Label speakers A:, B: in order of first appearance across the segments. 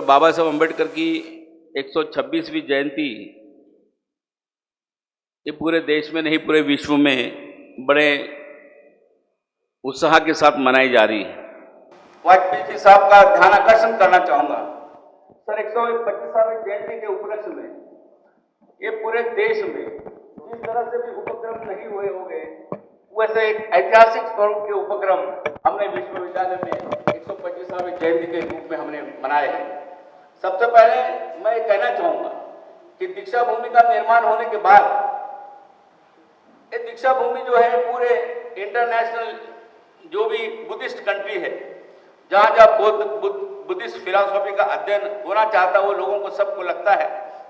A: बाबा साहब अम्बेडकर की 126वीं जयंती ये पूरे देश में नहीं पूरे विश्व में बड़े उत्साह के साथ मनाई जा रही है।
B: वाजपेयी जी साहब का ध्यान आकर्षण करना चाहूंगा। सर 125वीं जयंती के उपलक्ष्य में ये पूरे देश में जिस तरह से भी उपक्रम नहीं हुए होंगे वैसे एक ऐतिहासिक स्वरूप के उपक्रम हमने विश्वविद्यालय में 125वीं जयंती के रूप में हमने मनाए हैं। सबसे पहले मैं ये कहना चाहूंगा कि दीक्षा भूमि का निर्माण होने के बाद ये दीक्षा भूमि जो है पूरे इंटरनेशनल जो भी बुद्धिस्ट कंट्री है जहां जहां बुद्धिस्ट फिलॉसफी का अध्ययन होना चाहता है वो लोगों को सबको लगता है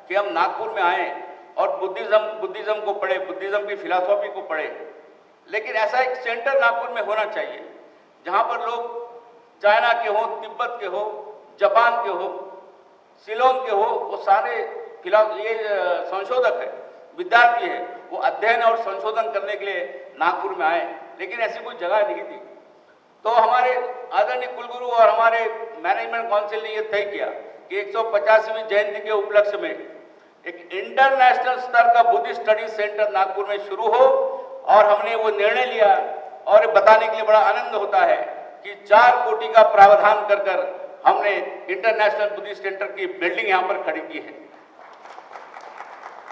B: कि हम नागपुर में आए और बुद्धिज्म को पढ़े, बुद्धिज्म की फिलॉसफी को पढ़े। लेकिन ऐसा एक सेंटर नागपुर में होना चाहिए जहां पर लोग चाइना के हो, तिब्बत के हो, जापान के हो, शिलोंग के हो, वो सारे ये संशोधक है, विद्यार्थी है, वो अध्ययन और संशोधन करने के लिए नागपुर में आए। लेकिन ऐसी कोई जगह नहीं थी। तो हमारे आदरणीय कुलगुरु और हमारे मैनेजमेंट काउंसिल ने यह तय किया कि 150वीं जयंती के उपलक्ष्य में एक इंटरनेशनल स्तर का बुद्धिस्ट स्टडी सेंटर नागपुर में शुरू हो और हमने वो निर्णय लिया। और बताने के लिए बड़ा आनंद होता है कि 4 कोटि का प्रावधान कर कर हमने इंटरनेशनल बुद्धिस्ट सेंटर की बिल्डिंग यहाँ पर खड़ी की है।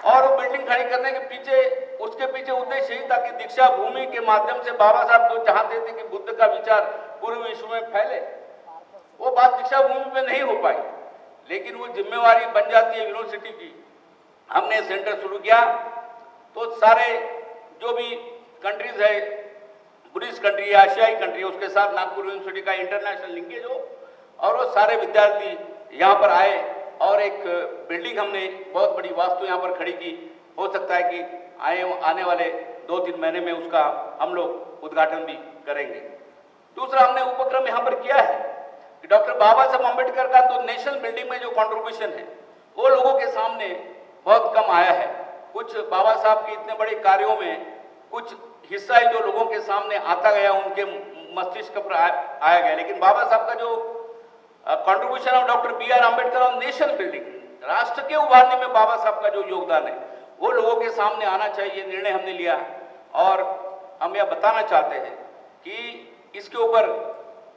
B: और वो बिल्डिंग खड़ी करने के पीछे उसके पीछे उद्देश्य यही था कि दीक्षा भूमि के माध्यम से बाबा साहब जो चाहते थे कि बुद्ध का विचार पूरे विश्व में फैले, वो बात दीक्षा भूमि में नहीं हो पाई। लेकिन वो जिम्मेवारी बन जाती है यूनिवर्सिटी की। हमने सेंटर शुरू किया तो सारे जो भी कंट्रीज है, बुद्धिस्ट कंट्री, एशियाई कंट्री, उसके साथ नागपुर यूनिवर्सिटी का इंटरनेशनल लिंकेज हो और वो सारे विद्यार्थी यहाँ पर आए और एक बिल्डिंग हमने बहुत बड़ी वास्तु यहाँ पर खड़ी की। हो सकता है कि आने वाले 2-3 महीने में उसका हम लोग उद्घाटन भी करेंगे। दूसरा हमने उपक्रम यहाँ पर किया है कि डॉक्टर बाबा साहब अम्बेडकर का तो नेशनल बिल्डिंग में जो कंट्रीब्यूशन है वो लोगों के सामने बहुत कम आया है। कुछ बाबा साहब के इतने बड़े कार्यों में कुछ हिस्सा ही जो लोगों के सामने आता गया, उनके मस्तिष्क पर आया गया। लेकिन बाबा साहब का जो contribution of doctor B R. Ambedkar on national building, राष्ट्र के उभारने में बाबा साहब का जो योगदान है वो लोगों के सामने आना चाहिए। निर्णय हमने लिया और हम यह बताना चाहते हैं कि इसके ऊपर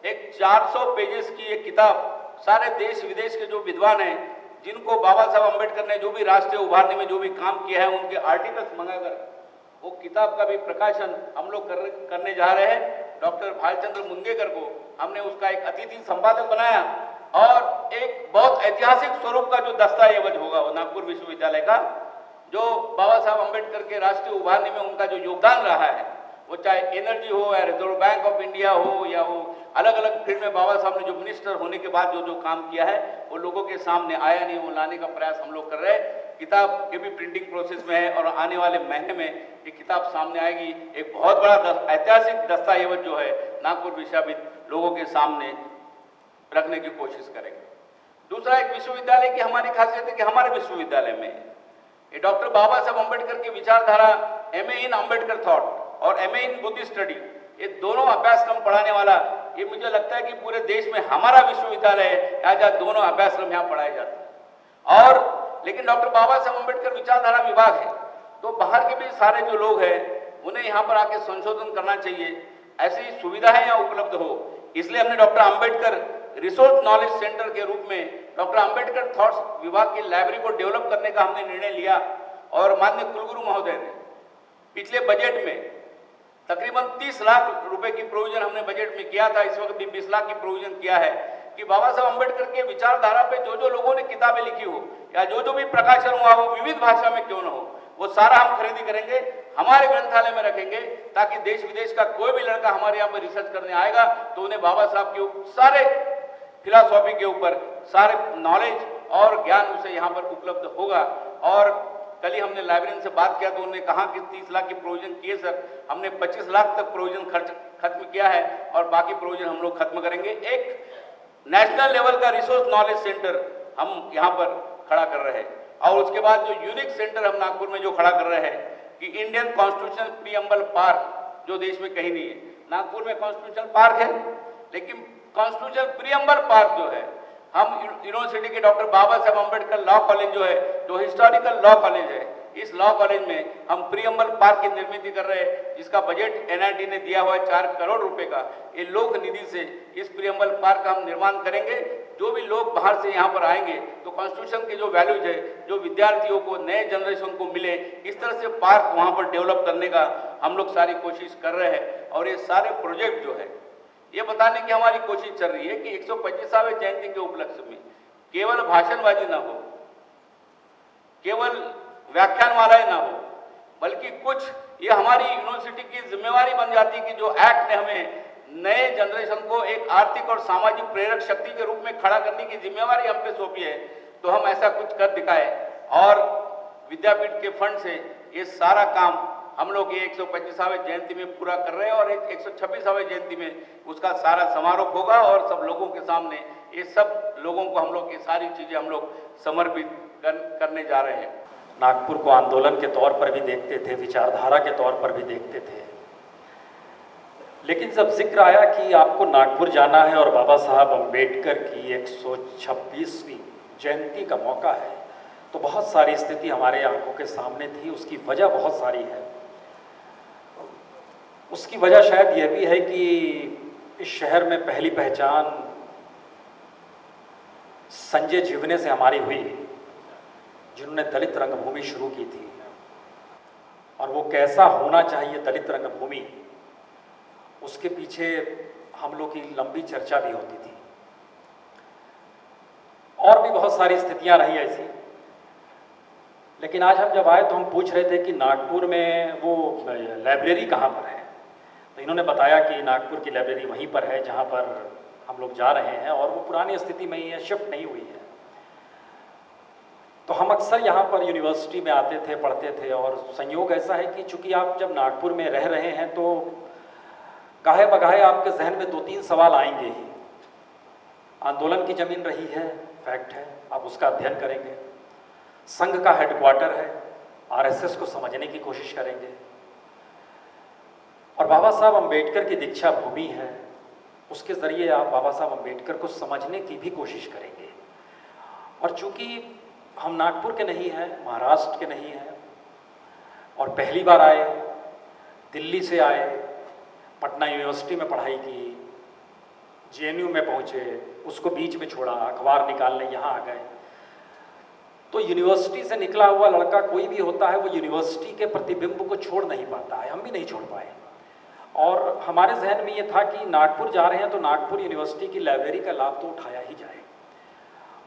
B: एक 400 पेजेस की एक किताब सारे देश विदेश के जो विद्वान हैं जिनको बाबा साहब अम्बेडकर ने जो भी राष्ट्र उभारने में जो भी काम किया है उनके आर्टिकल्स मंगाकर वो किताब का भी प्रकाशन हम लोग करने जा रहे हैं। डॉक्टर भालचंद्र मुंगेकर को हमने उसका एक अतिथि संपादक बनाया और एक बहुत ऐतिहासिक स्वरूप का जो दस्तावेज होगा वो नागपुर विश्वविद्यालय का, जो बाबा साहब अम्बेडकर के राष्ट्रीय उभारने में उनका जो योगदान रहा है, वो चाहे एनर्जी हो या रिजर्व बैंक ऑफ इंडिया हो या वो अलग अलग फील्ड में बाबा साहब ने जो मिनिस्टर होने के बाद जो काम किया है वो लोगों के सामने आया नहीं, वो लाने का प्रयास हम लोग कर रहे हैं। किताब के भी प्रिंटिंग प्रोसेस में है और आने वाले महीने में ये किताब सामने आएगी। एक बहुत बड़ा ऐतिहासिक दस्तावेज जो है नागपुर विश्वविद्यालय लोगों के सामने रखने की कोशिश करेंगे। दूसरा, एक विश्वविद्यालय की हमारी खासियत है कि हमारे विश्वविद्यालय में ये डॉक्टर बाबा साहब अम्बेडकर की विचारधारा MA इन अम्बेडकर थॉट और MA इन बुद्धिस्ट स्टडी, ये दोनों अभ्यासक्रम पढ़ाने वाला, ये मुझे लगता है कि पूरे देश में हमारा विश्वविद्यालय है जहाँ दोनों अभ्यासक्रम यहाँ पढ़ाए जाते हैं। और लेकिन डॉक्टर बाबा साहब अम्बेडकर विचारधारा विभाग है तो बाहर के भी सारे जो लोग हैं उन्हें यहाँ पर आके संशोधन करना चाहिए, ऐसी सुविधाएं यहाँ उपलब्ध हो। इसलिए हमने doctor Ambedkar resource knowledge centre के रूप में डॉक्टर अम्बेडकर थॉट्स विभाग की लाइब्रेरी को डेवलप करने का हमने निर्णय लिया। और माननीय कुलगुरु महोदय ने पिछले बजट में तकरीबन 30 लाख रुपए की प्रोविजन हमने बजट में किया था, इस वक्त भी 20 लाख की प्रोविजन किया है कि बाबा साहब अम्बेडकर के विचारधारा पे जो लोगों ने किताबें लिखी हो या जो भी प्रकाशन हुआ वो विविध भाषा में क्यों न हो, वो सारा हम खरीदी करेंगे, हमारे ग्रंथालय में रखेंगे ताकि देश विदेश का कोई भी लड़का हमारे यहाँ पर रिसर्च करने आएगा तो उन्हें बाबा साहब के सारे फिलॉसफी के ऊपर सारे नॉलेज और ज्ञान उसे यहाँ पर उपलब्ध होगा। और कल ही हमने लाइब्रेरियन से बात किया तो उन्होंने कहा कि 30 लाख की प्रोविजन किए सर, हमने 25 लाख तक प्रोविजन खत्म किया है और बाकी प्रोविजन हम लोग खत्म करेंगे। एक नेशनल लेवल का रिसोर्स नॉलेज सेंटर हम यहाँ पर खड़ा कर रहे हैं। और उसके बाद जो यूनिक सेंटर हम नागपुर में जो खड़ा कर रहे हैं कि इंडियन कॉन्स्टिट्यूशन प्रीएम्बल पार्क, जो देश में कहीं नहीं है। नागपुर में कॉन्स्टिट्यूशन पार्क है लेकिन कॉन्स्टिट्यूशन प्रीएम्बल पार्क जो है हम यूनिवर्सिटी के doctor Baba Saheb Ambedkar law college जो है, जो हिस्टोरिकल लॉ कॉलेज है, इस लॉ कॉलेज में हम प्रियम्बल पार्क की निर्मित कर रहे हैं, जिसका बजट एनआईटी ने दिया हुआ है 4 करोड़ रुपए का। ये लोक निधि से इस प्रियम्बल पार्क का हम निर्माण करेंगे। जो भी लोग बाहर से यहाँ पर आएंगे तो कॉन्स्टिट्यूशन के जो वैल्यूज है, जो विद्यार्थियों को, नए जनरेशन को मिले, इस तरह से पार्क वहाँ पर डेवलप करने का हम लोग सारी कोशिश कर रहे हैं। और ये सारे प्रोजेक्ट जो है, ये बताने की हमारी कोशिश चल रही है कि 125वें जयंती के उपलक्ष्य में केवल भाषणबाजी ना हो, केवल व्याख्यानमालाएं ना हो, बल्कि कुछ ये हमारी यूनिवर्सिटी की जिम्मेवारी बन जाती है कि जो एक्ट ने हमें नए जनरेशन को एक आर्थिक और सामाजिक प्रेरक शक्ति के रूप में खड़ा करने की जिम्मेवारी हम पे सौंपी है, तो हम ऐसा कुछ कर दिखाए। और विद्यापीठ के फंड से ये सारा काम हम लोग ये 125वें जयंती में पूरा कर रहे हैं और 126वें जयंती में उसका सारा समारोह होगा और सब लोगों के सामने ये सब लोगों को हम लोग ये सारी चीजें हम लोग समर्पित करने जा रहे हैं।
C: नागपुर को आंदोलन के तौर पर भी देखते थे, विचारधारा के तौर पर भी देखते थे, लेकिन जब जिक्र आया कि आपको नागपुर जाना है और बाबा साहब अम्बेडकर की 126वीं जयंती का मौका है, तो बहुत सारी स्थिति हमारे आंखों के सामने थी। उसकी वजह बहुत सारी है। उसकी वजह शायद यह भी है कि इस शहर में पहली पहचान संजय जीवने से हमारी हुई, जिन्होंने दलित रंगभूमि शुरू की थी। और वो कैसा होना चाहिए दलित रंगभूमि, उसके पीछे हम लोग की लंबी चर्चा भी होती थी। और भी बहुत सारी स्थितियां रही ऐसी, लेकिन आज हम जब आए तो हम पूछ रहे थे कि नागपुर में वो लाइब्रेरी कहाँ पर है। तो इन्होंने बताया कि नागपुर की लाइब्रेरी वहीं पर है जहाँ पर हम लोग जा रहे हैं, और वो पुरानी स्थिति में ही है, शिफ्ट नहीं हुई है। तो हम अक्सर यहाँ पर यूनिवर्सिटी में आते थे, पढ़ते थे, और संयोग ऐसा है कि चूंकि आप जब नागपुर में रह रहे हैं तो गाहे बगाहे आपके जहन में 2-3 सवाल आएंगे ही। आंदोलन की जमीन रही है, फैक्ट है, आप उसका अध्ययन करेंगे। संघ का हेडक्वार्टर है, आरएसएस को समझने की कोशिश करेंगे। और बाबा साहब अम्बेडकर की दीक्षा भूमि है, उसके ज़रिए आप बाबा साहब अम्बेडकर को समझने की भी कोशिश करेंगे। और चूंकि हम नागपुर के नहीं हैं, महाराष्ट्र के नहीं हैं, और पहली बार आए, दिल्ली से आए, पटना यूनिवर्सिटी में पढ़ाई की, जेएनयू में पहुँचे, उसको बीच में छोड़ा, अखबार निकालने यहाँ आ गए। तो यूनिवर्सिटी से निकला हुआ लड़का कोई भी होता है, वो यूनिवर्सिटी के प्रतिबिंब को छोड़ नहीं पाता है। हम भी नहीं छोड़ पाए। और हमारे जहन में ये था कि नागपुर जा रहे हैं तो नागपुर यूनिवर्सिटी की लाइब्रेरी का लाभ तो उठाया ही जाए।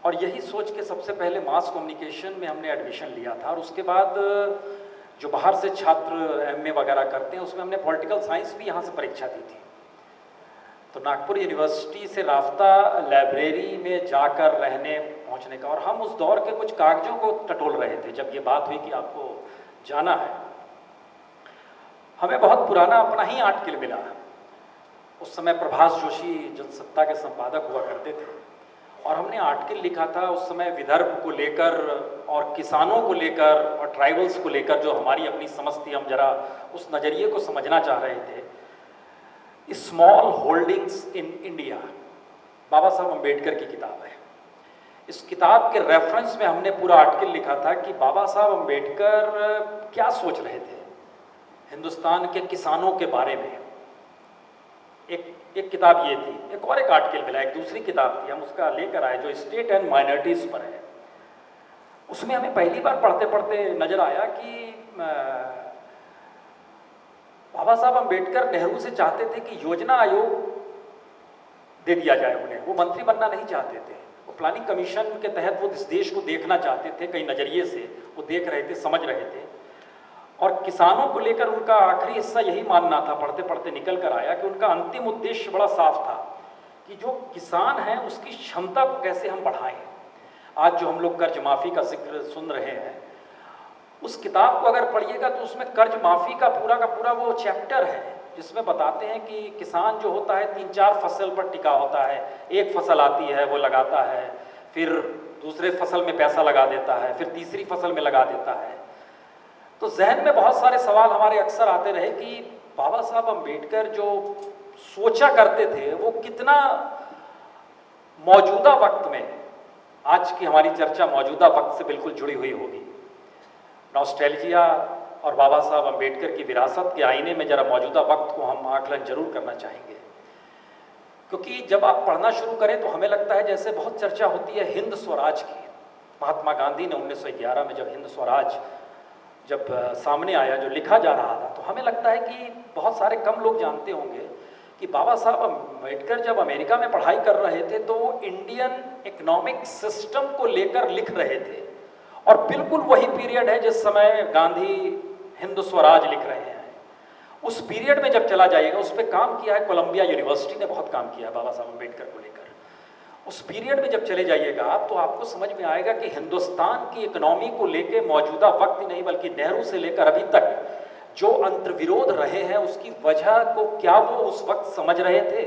C: और यही सोच के सबसे पहले मास कम्युनिकेशन में हमने एडमिशन लिया था। और उसके बाद जो बाहर से छात्र एमए वगैरह करते हैं, उसमें हमने पॉलिटिकल साइंस भी यहाँ से परीक्षा दी थी। तो नागपुर यूनिवर्सिटी से रास्ता लाइब्रेरी में जाकर रहने पहुँचने का। और हम उस दौर के कुछ कागजों को टटोल रहे थे जब ये बात हुई कि आपको जाना है। हमें बहुत पुराना अपना ही आर्टिकल मिला। उस समय प्रभास जोशी जनसत्ता के संपादक हुआ करते थे, और हमने आर्टिकल लिखा था उस समय विदर्भ को लेकर और किसानों को लेकर और ट्राइबल्स को लेकर, जो हमारी अपनी समझ थी। हम जरा उस नज़रिए को समझना चाह रहे थे। स्मॉल होल्डिंग्स इन इंडिया, बाबा साहब अम्बेडकर की किताब है। इस किताब के रेफरेंस में हमने पूरा आर्टिकल लिखा था कि बाबा साहब अम्बेडकर क्या सोच रहे थे हिंदुस्तान के किसानों के बारे में। एक किताब ये थी। एक और एक आर्टिकल मिला, एक दूसरी किताब थी, हम उसका लेकर आए, जो स्टेट एंड माइनॉरिटीज़ पर है। उसमें हमें पहली बार पढ़ते पढ़ते नजर आया कि बाबा साहब अम्बेडकर नेहरू से चाहते थे कि योजना आयोग दे दिया जाए उन्हें। वो मंत्री बनना नहीं चाहते थे। वो प्लानिंग कमीशन के तहत वो इस देश को देखना चाहते थे, कई नज़रिए से वो देख रहे थे, समझ रहे थे। और किसानों को लेकर उनका आखिरी हिस्सा यही मानना था, पढ़ते पढ़ते निकल कर आया कि उनका अंतिम उद्देश्य बड़ा साफ था कि जो किसान है उसकी क्षमता को कैसे हम बढ़ाएं। आज जो हम लोग कर्ज माफ़ी का जिक्र सुन रहे हैं, उस किताब को अगर पढ़िएगा तो उसमें कर्ज माफ़ी का पूरा वो चैप्टर है, जिसमें बताते हैं कि किसान जो होता है 3-4 फसल पर टिका होता है। एक फसल आती है, वो लगाता है, फिर दूसरे फसल में पैसा लगा देता है, फिर तीसरी फसल में लगा देता है। तो जहन में बहुत सारे सवाल हमारे अक्सर आते रहे कि बाबा साहब अम्बेडकर जो सोचा करते थे वो कितना मौजूदा वक्त में, आज की हमारी चर्चा मौजूदा वक्त से बिल्कुल जुड़ी हुई होगी। नॉस्टैल्जिया और बाबा साहब अम्बेडकर की विरासत के आईने में जरा मौजूदा वक्त को हम आकलन जरूर करना चाहेंगे, क्योंकि जब आप पढ़ना शुरू करें तो हमें लगता है जैसे बहुत चर्चा होती है हिंद स्वराज की। महात्मा गांधी ने 1911 में जब हिंद स्वराज जब सामने आया, जो लिखा जा रहा था, तो हमें लगता है कि बहुत सारे कम लोग जानते होंगे कि बाबा साहब अम्बेडकर जब अमेरिका में पढ़ाई कर रहे थे तो वो इंडियन इकोनॉमिक सिस्टम को लेकर लिख रहे थे, और बिल्कुल वही पीरियड है जिस समय गांधी हिंद स्वराज लिख रहे हैं। उस पीरियड में जब चला जाइएगा, उस पर काम किया है कोलंबिया यूनिवर्सिटी ने, बहुत काम किया है बाबा साहब अम्बेडकर को लेकर। उस पीरियड में जब चले जाइएगा आप, तो आपको समझ में आएगा कि हिंदुस्तान की इकोनॉमी को लेकर मौजूदा वक्त ही नहीं बल्कि नेहरू से लेकर अभी तक जो अंतर्विरोध रहे हैं, उसकी वजह को क्या वो उस वक्त समझ रहे थे?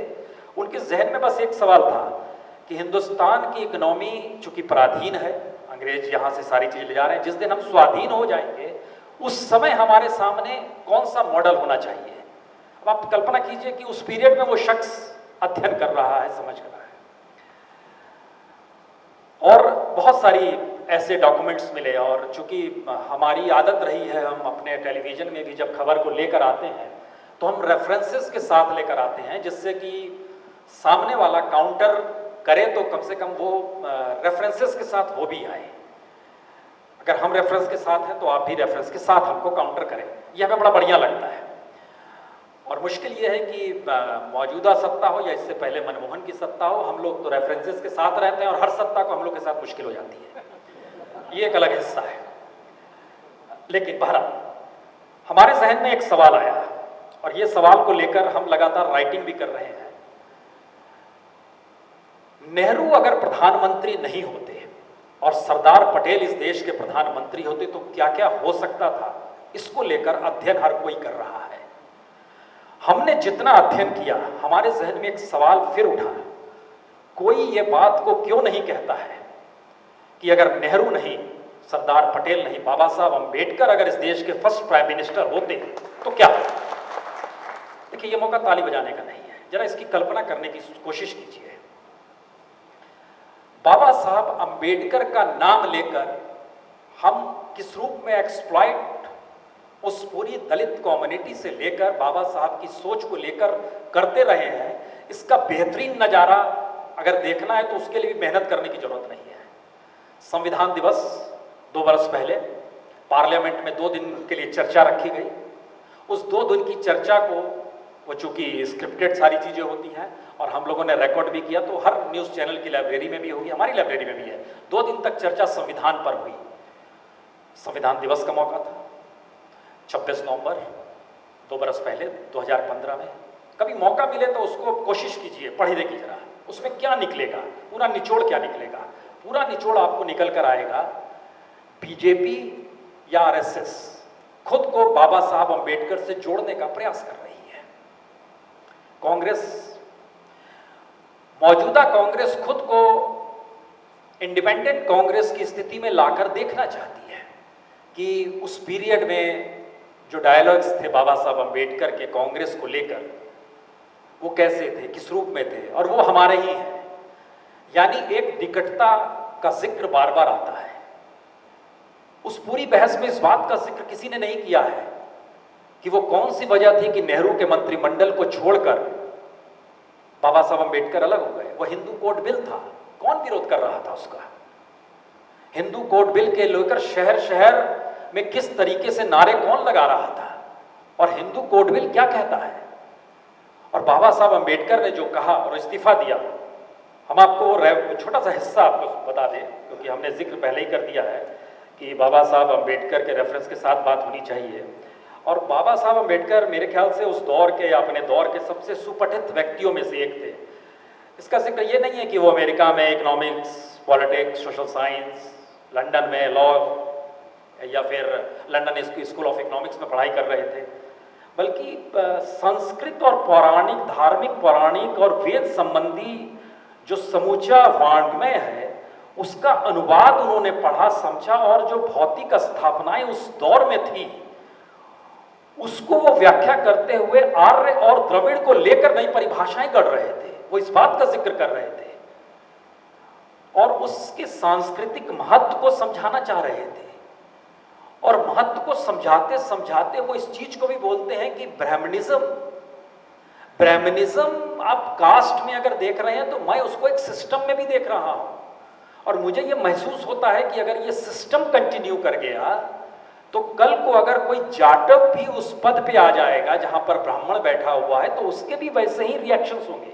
C: उनके जहन में बस एक सवाल था कि हिंदुस्तान की इकोनॉमी चूंकि पराधीन है, अंग्रेज यहाँ से सारी चीजें ले जा रहे हैं, जिस दिन हम स्वाधीन हो जाएंगे उस समय हमारे सामने कौन सा मॉडल होना चाहिए। अब आप कल्पना कीजिए कि उस पीरियड में वो शख्स अध्ययन कर रहा है, समझ रहा है, और बहुत सारी ऐसे डॉक्यूमेंट्स मिले। और चूंकि हमारी आदत रही है, हम अपने टेलीविजन में भी जब खबर को लेकर आते हैं तो हम रेफरेंसेस के साथ लेकर आते हैं, जिससे कि सामने वाला काउंटर करे तो कम से कम वो रेफरेंसेस के साथ हो भी आए। अगर हम रेफरेंस के साथ हैं तो आप भी रेफरेंस के साथ हमको काउंटर करें, यह हमें बड़ा बढ़िया लगता है। और मुश्किल ये है कि मौजूदा सत्ता हो या इससे पहले मनमोहन की सत्ता हो, हम लोग तो रेफरेंसेस के साथ रहते हैं और हर सत्ता को हम लोग के साथ मुश्किल हो जाती है, ये एक अलग हिस्सा है। लेकिन बहरहाल हमारे जहन में एक सवाल आया, और ये सवाल को लेकर हम लगातार राइटिंग भी कर रहे हैं। नेहरू अगर प्रधानमंत्री नहीं होते और सरदार पटेल इस देश के प्रधानमंत्री होते तो क्या क्या हो सकता था, इसको लेकर अध्ययन हर कोई कर रहा है। हमने जितना अध्ययन किया, हमारे जहन में एक सवाल फिर उठा, कोई ये बात को क्यों नहीं कहता है कि अगर नेहरू नहीं, सरदार पटेल नहीं, बाबा साहब अम्बेडकर अगर इस देश के फर्स्ट प्राइम मिनिस्टर होते तो क्या होता? देखिए, ये मौका ताली बजाने का नहीं है, जरा इसकी कल्पना करने की कोशिश कीजिए। बाबा साहब अम्बेडकर का नाम लेकर हम किस रूप में एक्सप्लॉइट उस पूरी दलित कम्युनिटी से लेकर बाबा साहब की सोच को लेकर करते रहे हैं, इसका बेहतरीन नज़ारा अगर देखना है तो उसके लिए भी मेहनत करने की जरूरत नहीं है। संविधान दिवस 2 बरस पहले पार्लियामेंट में 2 दिन के लिए चर्चा रखी गई। उस 2 दिन की चर्चा को, वो चूंकि स्क्रिप्टेड सारी चीज़ें होती हैं और हम लोगों ने रिकॉर्ड भी किया, तो हर न्यूज़ चैनल की लाइब्रेरी में भी होगी, हमारी लाइब्रेरी में भी है। 2 दिन तक चर्चा संविधान पर हुई। संविधान दिवस का मौका था 26 नवंबर 2 बरस पहले 2015 में। कभी मौका मिले तो उसको कोशिश कीजिए, पढ़ देखिए जरा, उसमें क्या निकलेगा, पूरा निचोड़ क्या निकलेगा। पूरा निचोड़ आपको निकल कर आएगा, बीजेपी या आरएसएस खुद को बाबा साहब अम्बेडकर से जोड़ने का प्रयास कर रही है। कांग्रेस, मौजूदा कांग्रेस खुद को इंडिपेंडेंट कांग्रेस की स्थिति में लाकर देखना चाहती है कि उस पीरियड में जो डायलॉग्स थे बाबा साहब अम्बेडकर के कांग्रेस को लेकर, वो कैसे थे, किस रूप में थे, और वो हमारे ही हैं। यानी एक निकटता का जिक्र बार बार आता है। उस पूरी बहस में इस बात का जिक्र किसी ने नहीं किया है कि वो कौन सी वजह थी कि नेहरू के मंत्रिमंडल को छोड़कर बाबा साहब अम्बेडकर अलग हो गए। वो हिंदू कोड बिल था, कौन विरोध कर रहा था उसका? हिंदू कोड बिल के लेकर शहर शहर में किस तरीके से नारे कौन लगा रहा था, और हिंदू कोड बिल क्या कहता है? और बाबा साहब अम्बेडकर ने जो कहा और इस्तीफा दिया, हम आपको छोटा सा हिस्सा आपको बता दें, क्योंकि हमने जिक्र पहले ही कर दिया है कि बाबा साहब अम्बेडकर के रेफरेंस के साथ बात होनी चाहिए। और बाबा साहब अम्बेडकर मेरे ख्याल से उस दौर के या अपने दौर के सबसे सुपठित व्यक्तियों में से एक थे। इसका जिक्र ये नहीं है कि वो अमेरिका में economics, politics, social science, London में लॉ या फिर लंदन स्कूल ऑफ इकोनॉमिक्स में पढ़ाई कर रहे थे, बल्कि संस्कृत और पौराणिक, धार्मिक पौराणिक और वेद संबंधी जो समूचा वाङ्मय है उसका अनुवाद उन्होंने पढ़ा, समझा, और जो भौतिक स्थापनाएं उस दौर में थी उसको वो व्याख्या करते हुए आर्य और द्रविड़ को लेकर नई परिभाषाएं गढ़ रहे थे। वो इस बात का जिक्र कर रहे थे और उसके सांस्कृतिक महत्व को समझाना चाह रहे थे। और महत्व को समझाते समझाते वो इस चीज को भी बोलते हैं कि ब्राह्मणिज्म आप कास्ट में अगर देख रहे हैं तो मैं उसको एक सिस्टम में भी देख रहा हूं, और मुझे ये महसूस होता है कि अगर ये सिस्टम कंटिन्यू कर गया तो कल को अगर कोई जाटव भी उस पद पे आ जाएगा जहां पर ब्राह्मण बैठा हुआ है तो उसके भी वैसे ही रिएक्शंस होंगे।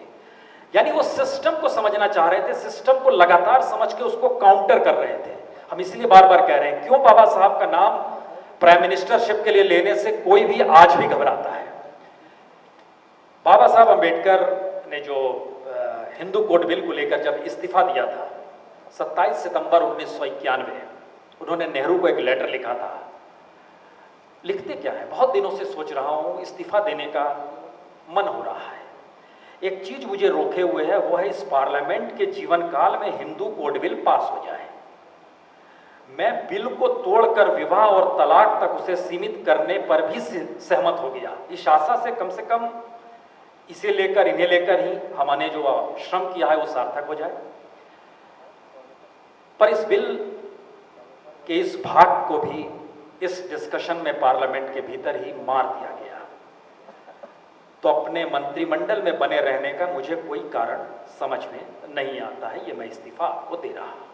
C: यानी वो सिस्टम को समझना चाह रहे थे, सिस्टम को लगातार समझ के उसको काउंटर कर रहे थे। हम इसलिए बार बार कह रहे हैं, क्यों बाबा साहब का नाम प्राइम मिनिस्टरशिप के लिए लेने से कोई भी आज भी घबराता है। बाबा साहब अंबेडकर ने जो हिंदू कोड बिल को लेकर जब इस्तीफा दिया था 27 सितंबर 1991, उन्होंने नेहरू को एक लेटर लिखा था। लिखते क्या है, बहुत दिनों से सोच रहा हूं, इस्तीफा देने का मन हो रहा है। एक चीज मुझे रोके हुए है, वो है इस पार्लियामेंट के जीवन काल में हिंदू कोड बिल पास हो जाए। मैं बिल को तोड़कर विवाह और तलाक तक उसे सीमित करने पर भी सहमत हो गया। इस आशा से कम इसे लेकर इन्हें लेकर ही हमने जो श्रम किया है वो सार्थक हो जाए। पर इस बिल के इस भाग को भी इस डिस्कशन में पार्लियामेंट के भीतर ही मार दिया गया। तो अपने मंत्रिमंडल में बने रहने का मुझे कोई कारण समझ में नहीं आता है, ये मैं इस्तीफा आपको दे रहा हूं।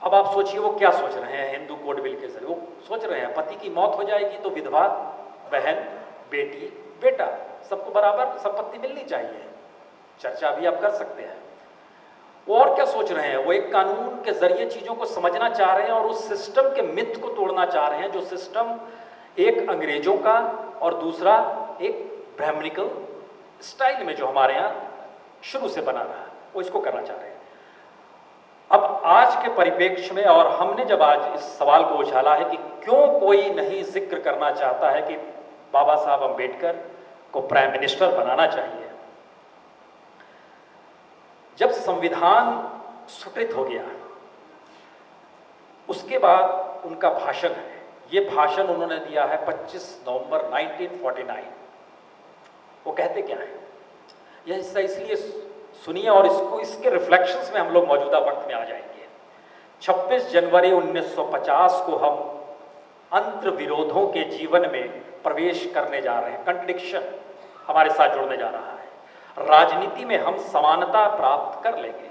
C: अब आप सोचिए वो क्या सोच रहे हैं हिंदू कोड बिल के जरिए। वो सोच रहे हैं पति की मौत हो जाएगी तो विधवा, बहन, बेटी, बेटा सबको बराबर संपत्ति मिलनी चाहिए। चर्चा भी आप कर सकते हैं। वो और क्या सोच रहे हैं, वो एक कानून के जरिए चीजों को समझना चाह रहे हैं और उस सिस्टम के मिथ को तोड़ना चाह रहे हैं जो सिस्टम एक अंग्रेजों का और दूसरा एक ब्राह्मणिकल स्टाइल में जो हमारे यहाँ शुरू से बना रहा है, वो इसको करना चाह रहे हैं। अब आज के परिप्रेक्ष्य में, और हमने जब आज इस सवाल को उछाला है कि क्यों कोई नहीं जिक्र करना चाहता है कि बाबा साहब अंबेडकर को प्राइम मिनिस्टर बनाना चाहिए। जब संविधान स्वीकृत हो गया उसके बाद उनका भाषण है, ये भाषण उन्होंने दिया है 25 नवंबर 1949। वो कहते क्या है, यह हिस्सा इसलिए सुनिए और इसके रिफ्लेक्शंस में हम लोग मौजूदा वक्त में आ जाएंगे। 26 जनवरी 1950 को हम अंतर विरोधों के जीवन में प्रवेश करने जा रहे हैं। कंट्रडिक्शन हमारे साथ जुड़ने जा रहा है। राजनीति में हम समानता प्राप्त कर लेंगे,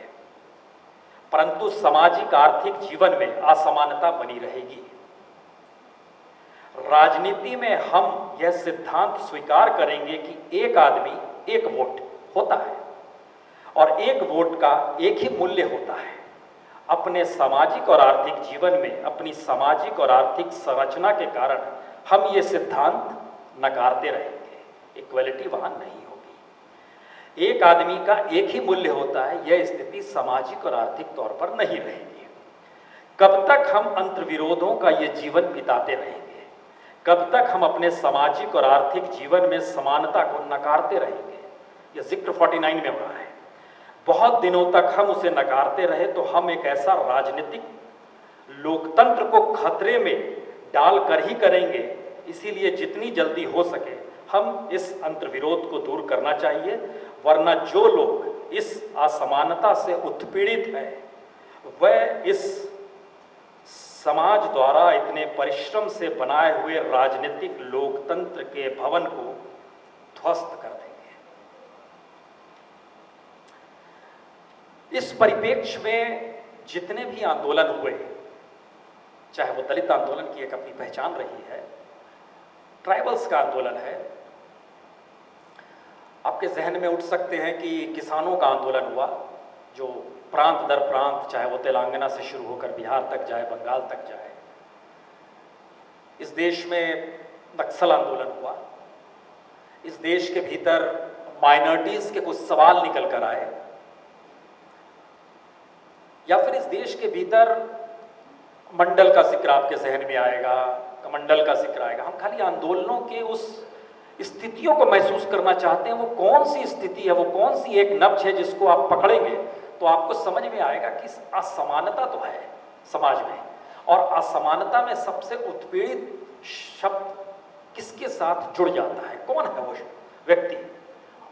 C: परंतु सामाजिक आर्थिक जीवन में असमानता बनी रहेगी। राजनीति में हम यह सिद्धांत स्वीकार करेंगे कि एक आदमी एक वोट होता है और एक वोट का एक ही मूल्य होता है। अपने सामाजिक और आर्थिक जीवन में अपनी सामाजिक और आर्थिक संरचना के कारण हम ये सिद्धांत नकारते रहेंगे। इक्वलिटी वहां नहीं होगी। एक आदमी का एक ही मूल्य होता है, यह स्थिति सामाजिक और आर्थिक तौर पर नहीं रहेगी। कब तक हम अंतर्विरोधों का ये जीवन बिताते रहेंगे, कब तक हम अपने सामाजिक और आर्थिक जीवन में समानता को नकारते रहेंगे। यह जिक्र 49 में हो रहा है। बहुत दिनों तक हम उसे नकारते रहे तो हम एक ऐसा राजनीतिक लोकतंत्र को खतरे में डालकर ही करेंगे। इसीलिए जितनी जल्दी हो सके हम इस अंतर्विरोध को दूर करना चाहिए, वरना जो लोग इस असमानता से उत्पीड़ित हैं वह इस समाज द्वारा इतने परिश्रम से बनाए हुए राजनीतिक लोकतंत्र के भवन को ध्वस्त कर देंगे। इस परिप्रेक्ष्य में जितने भी आंदोलन हुए, चाहे वो दलित आंदोलन की एक अपनी पहचान रही है, ट्राइबल्स का आंदोलन है, आपके जहन में उठ सकते हैं कि किसानों का आंदोलन हुआ जो प्रांत दर प्रांत, चाहे वो तेलंगाना से शुरू होकर बिहार तक जाए, बंगाल तक जाए। इस देश में नक्सल आंदोलन हुआ। इस देश के भीतर माइनॉरिटीज के कुछ सवाल निकल कर आए, या फिर इस देश के भीतर मंडल का जिक्र आपके जहन में आएगा, कमंडल का जिक्र आएगा। हम खाली आंदोलनों के उस स्थितियों को महसूस करना चाहते हैं। वो कौन सी स्थिति है, वो कौन सी एक नब्ज है जिसको आप पकड़ेंगे तो आपको समझ में आएगा कि असमानता तो है समाज में, और असमानता में सबसे उत्पीड़ित शब्द किसके साथ जुड़ जाता है, कौन है वो व्यक्ति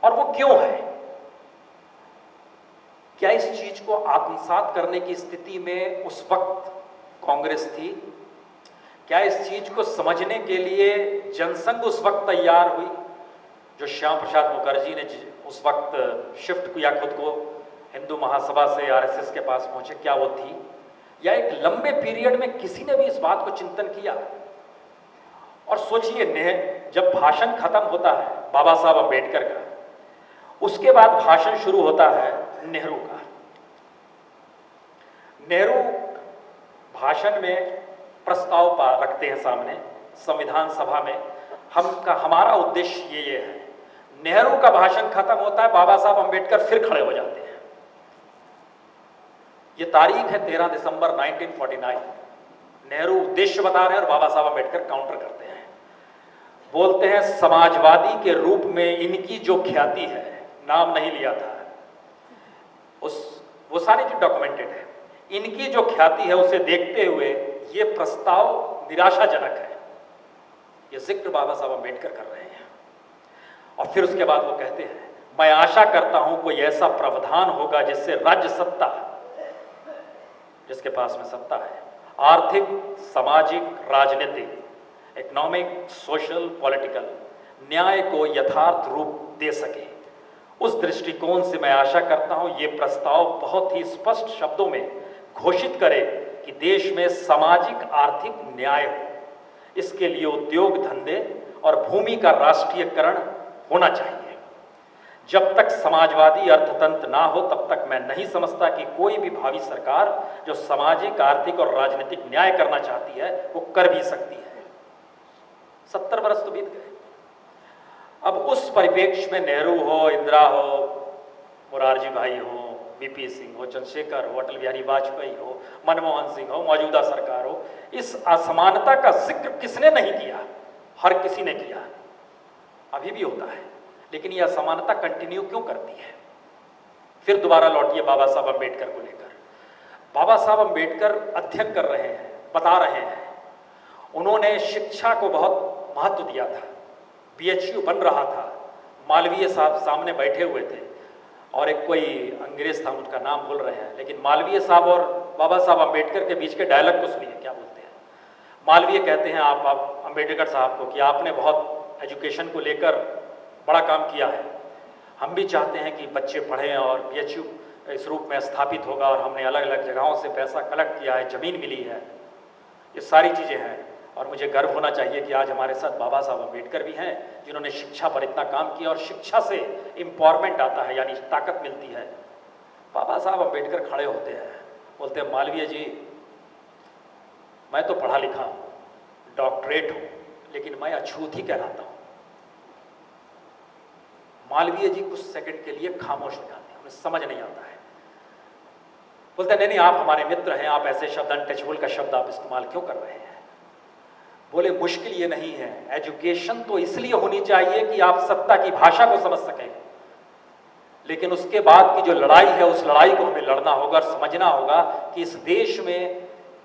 C: और वो क्यों है। क्या इस चीज को आत्मसात करने की स्थिति में उस वक्त कांग्रेस थी? क्या इस चीज को समझने के लिए जनसंघ उस वक्त तैयार हुई? जो श्याम प्रसाद मुखर्जी ने उस वक्त शिफ्ट किया खुद को हिंदू महासभा से आरएसएस के पास पहुंचे, क्या वो थी? या एक लंबे पीरियड में किसी ने भी इस बात को चिंतन किया? और सोचिए, जब भाषण खत्म होता है बाबा साहब अम्बेडकर का, उसके बाद भाषण शुरू होता है नेहरू का। नेहरू भाषण में प्रस्ताव रखते हैं सामने संविधान सभा में, हमारा उद्देश्य ये है। नेहरू का भाषण खत्म होता है, बाबा साहब अम्बेडकर फिर खड़े हो जाते हैं। ये तारीख है 13 दिसंबर 1949। नेहरू उद्देश्य बता रहे हैं और बाबा साहब अम्बेडकर काउंटर करते हैं, बोलते हैं समाजवादी के रूप में इनकी जो ख्याति है, नाम नहीं लिया था, वो सारी जो डॉक्यूमेंटेड है, इनकी जो ख्याति है उसे देखते हुए ये प्रस्ताव निराशाजनक है। ये जिक्र बाबा साहब अम्बेडकर कर रहे हैं। और फिर उसके बाद वो कहते हैं, मैं आशा करता हूं कोई ऐसा प्रावधान होगा जिससे राज्य सत्ता, जिसके पास में सत्ता है, आर्थिक, सामाजिक, राजनीतिक, इकोनॉमिक, सोशल, पॉलिटिकल न्याय को यथार्थ रूप दे सके। उस दृष्टिकोण से मैं आशा करता हूं ये प्रस्ताव बहुत ही स्पष्ट शब्दों में घोषित करे कि देश में सामाजिक आर्थिक न्याय हो। इसके लिए उद्योग धंधे और भूमि का राष्ट्रीयकरण होना चाहिए। जब तक समाजवादी अर्थतंत्र ना हो तब तक मैं नहीं समझता कि कोई भी भावी सरकार जो सामाजिक, आर्थिक और राजनीतिक न्याय करना चाहती है वो कर भी सकती है। 70 वर्ष तो बीत गए। अब उस परिप्रेक्ष्य में नेहरू हो, इंदिरा हो, मोरारजी भाई हो, वीपी सिंह हो, चंद्रशेखर हो, अटल बिहारी वाजपेयी हो, मनमोहन सिंह हो, मौजूदा सरकार हो, इस असमानता का जिक्र किसने नहीं किया? हर किसी ने किया, अभी भी होता है। लेकिन यह असमानता कंटिन्यू क्यों करती है? फिर दोबारा लौटिए बाबा साहब अम्बेडकर को लेकर। बाबा साहब अम्बेडकर अध्ययन कर रहे हैं, बता रहे हैं, उन्होंने शिक्षा को बहुत महत्व दिया था। बीएचयू बन रहा था, मालवीय साहब सामने बैठे हुए थे और एक कोई अंग्रेज था, उनका नाम भूल रहे हैं, लेकिन मालवीय साहब और बाबा साहब अम्बेडकर के बीच के डायलॉग को सुनिए क्या बोलते हैं। मालवीय कहते हैं आप अम्बेडकर साहब को कि आपने बहुत एजुकेशन को लेकर बड़ा काम किया है, हम भी चाहते हैं कि बच्चे पढ़ें और बीएचयू इस रूप में स्थापित होगा और हमने अलग अलग जगहों से पैसा कलेक्ट किया है, ज़मीन मिली है, ये सारी चीज़ें हैं और मुझे गर्व होना चाहिए कि आज हमारे साथ बाबा साहब अम्बेडकर भी हैं जिन्होंने शिक्षा पर इतना काम किया और शिक्षा से एम्पावरमेंट आता है, यानी ताकत मिलती है। बाबा साहब अम्बेडकर खड़े होते हैं, बोलते हैं मालवीय जी मैं तो पढ़ा लिखा हूँ, डॉक्टरेट हूँ, लेकिन मैं अछूत ही कहलाता हूँ। मालवीय जी कुछ सेकंड के लिए खामोश हो जाते हैं, उन्हें समझ नहीं आता है। बोलते हैं नहीं आप हमारे मित्र हैं, आप ऐसे शब्द अनटचेबल का शब्द आप इस्तेमाल क्यों कर रहे हैं? बोले मुश्किल ये नहीं है, एजुकेशन तो इसलिए होनी चाहिए कि आप सत्ता की भाषा को समझ सकें, लेकिन उसके बाद की जो लड़ाई है उस लड़ाई को हमें लड़ना होगा और समझना होगा कि इस देश में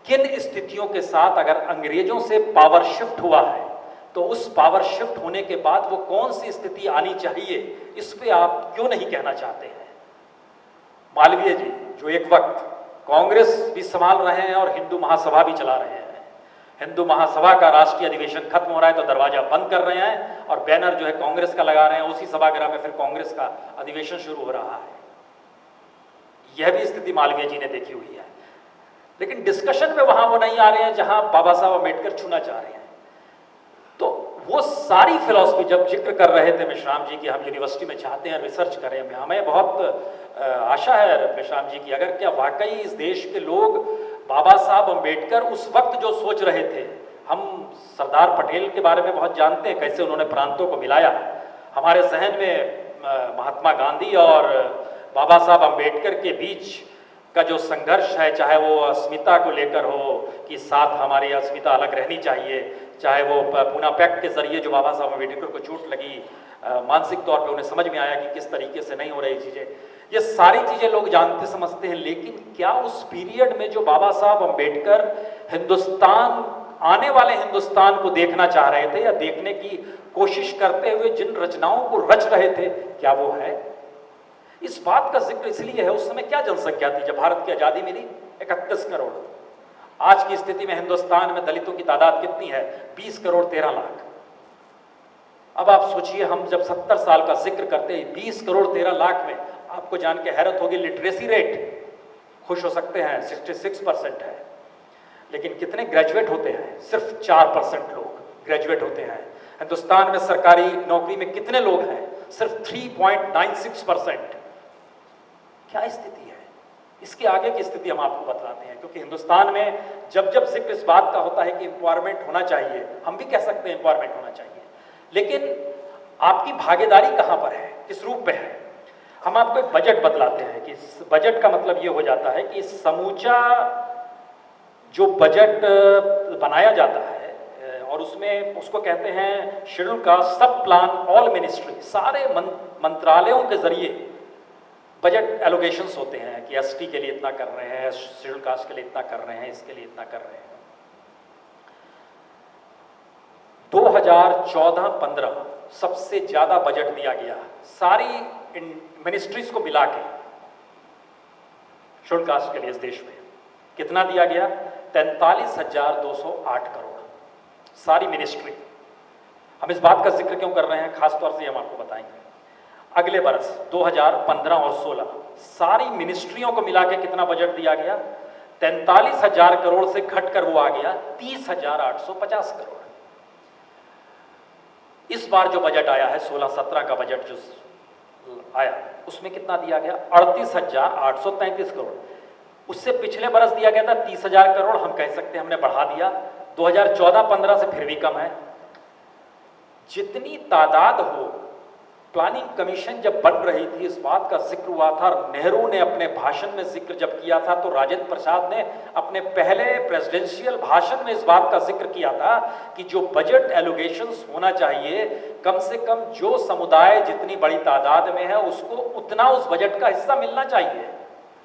C: किन स्थितियों के साथ अगर अंग्रेजों से पावर शिफ्ट हुआ है तो उस पावर शिफ्ट होने के बाद वो कौन सी स्थिति आनी चाहिए, इस पे आप क्यों नहीं कहना चाहते हैं? मालवीय जी जो एक वक्त कांग्रेस भी संभाल रहे हैं और हिंदू महासभा भी चला रहे हैं, हिंदू महासभा का राष्ट्रीय अधिवेशन खत्म हो रहा है तो दरवाजा बंद कर रहे हैं और बैनर जो है कांग्रेस का लगा रहे हैं, उसी सभागृह में फिर कांग्रेस का अधिवेशन शुरू हो रहा है। यह भी स्थिति मालवीय जी ने देखी हुई है, लेकिन डिस्कशन में वहां वो नहीं आ रहे हैं जहां बाबा साहब अम्बेडकर छूना चाह रहे हैं। तो वो सारी फिलॉसफी जब जिक्र कर रहे थे मेश्राम जी की हम यूनिवर्सिटी में चाहते हैं रिसर्च करें, हमें बहुत आशा है मेश्राम जी की, अगर क्या वाकई इस देश के लोग बाबा साहब अम्बेडकर उस वक्त जो सोच रहे थे, हम सरदार पटेल के बारे में बहुत जानते हैं कैसे उन्होंने प्रांतों को मिलाया, हमारे जहन में महात्मा गांधी और बाबा साहब अम्बेडकर के बीच का जो संघर्ष है, चाहे वो अस्मिता को लेकर हो कि साथ हमारी अस्मिता अलग रहनी चाहिए, चाहे वो पूना पैक्ट के जरिए जो बाबा साहब अम्बेडकर को चोट लगी, मानसिक तौर पे उन्हें समझ में आया कि किस तरीके से नहीं हो रही चीज़ें, ये सारी चीज़ें लोग जानते समझते हैं। लेकिन क्या उस पीरियड में जो बाबा साहब अम्बेडकर हिंदुस्तान, आने वाले हिंदुस्तान को देखना चाह रहे थे या देखने की कोशिश करते हुए जिन रचनाओं को रच रहे थे, क्या वो है? इस बात का जिक्र इसलिए है, उस समय क्या जनसंख्या थी जब भारत की आजादी मिली? 31 करोड़। आज की स्थिति में हिंदुस्तान में दलितों की तादाद कितनी है? 20 करोड़ 13 लाख। अब आप सोचिए, हम जब 70 साल का जिक्र करते हैं, 20 करोड़ 13 लाख में आपको जान के हैरत होगी, लिटरेसी रेट खुश हो सकते हैं 66% है, लेकिन कितने ग्रेजुएट होते हैं? सिर्फ 4% लोग ग्रेजुएट होते हैं। हिंदुस्तान में सरकारी नौकरी में कितने लोग हैं? सिर्फ 3.96%। क्या स्थिति है? इसके आगे की स्थिति हम आपको बतलाते हैं, क्योंकि हिंदुस्तान में जब जब जिक्र इस बात का होता है कि एम्पावरमेंट होना चाहिए, हम भी कह सकते हैं एम्पावरमेंट होना चाहिए, लेकिन आपकी भागीदारी कहां पर है, किस रूप में है? हम आपको एक बजट बतलाते हैं कि इस बजट का मतलब ये हो जाता है कि समूचा जो बजट बनाया जाता है और उसमें उसको कहते हैं शेड्यूल कास्ट सब प्लान ऑल मिनिस्ट्री, सारे मंत्रालयों के जरिए बजट एलोकेशंस होते हैं कि एसटी के लिए इतना कर रहे हैं, शेड्यूल कास्ट के लिए इतना कर रहे हैं, इसके लिए इतना कर रहे हैं। 2014-15 सबसे ज्यादा बजट दिया गया सारी मिनिस्ट्रीज को मिला के शेड्यूल कास्ट के लिए इस देश में। कितना दिया गया? 43,208 करोड़, सारी मिनिस्ट्री। हम इस बात का जिक्र क्यों कर रहे हैं, खासतौर से हम आपको बताएंगे। अगले बरस 2015 और 16 सारी मिनिस्ट्रियों को मिला के कितना बजट दिया गया? 43,000 करोड़ से घटकर वो आ गया 30,850 करोड़। इस बार जो बजट आया है 16-17 का बजट जो आया, उसमें कितना दिया गया? 38,833 करोड़। उससे पिछले बरस दिया गया था 30,000 करोड़, हम कह सकते हैं हमने बढ़ा दिया। 2014-15 से फिर भी कम है। जितनी तादाद हो, प्लानिंग कमीशन जब बन रही थी इस बात का जिक्र हुआ था, नेहरू ने अपने भाषण में जिक्र जब किया था, तो राजेंद्र प्रसाद ने अपने पहले प्रेसिडेंशियल भाषण में इस बात का जिक्र किया था कि जो बजट एलोकेशंस होना चाहिए, कम से कम जो समुदाय जितनी बड़ी तादाद में है उसको उतना उस बजट का हिस्सा मिलना चाहिए।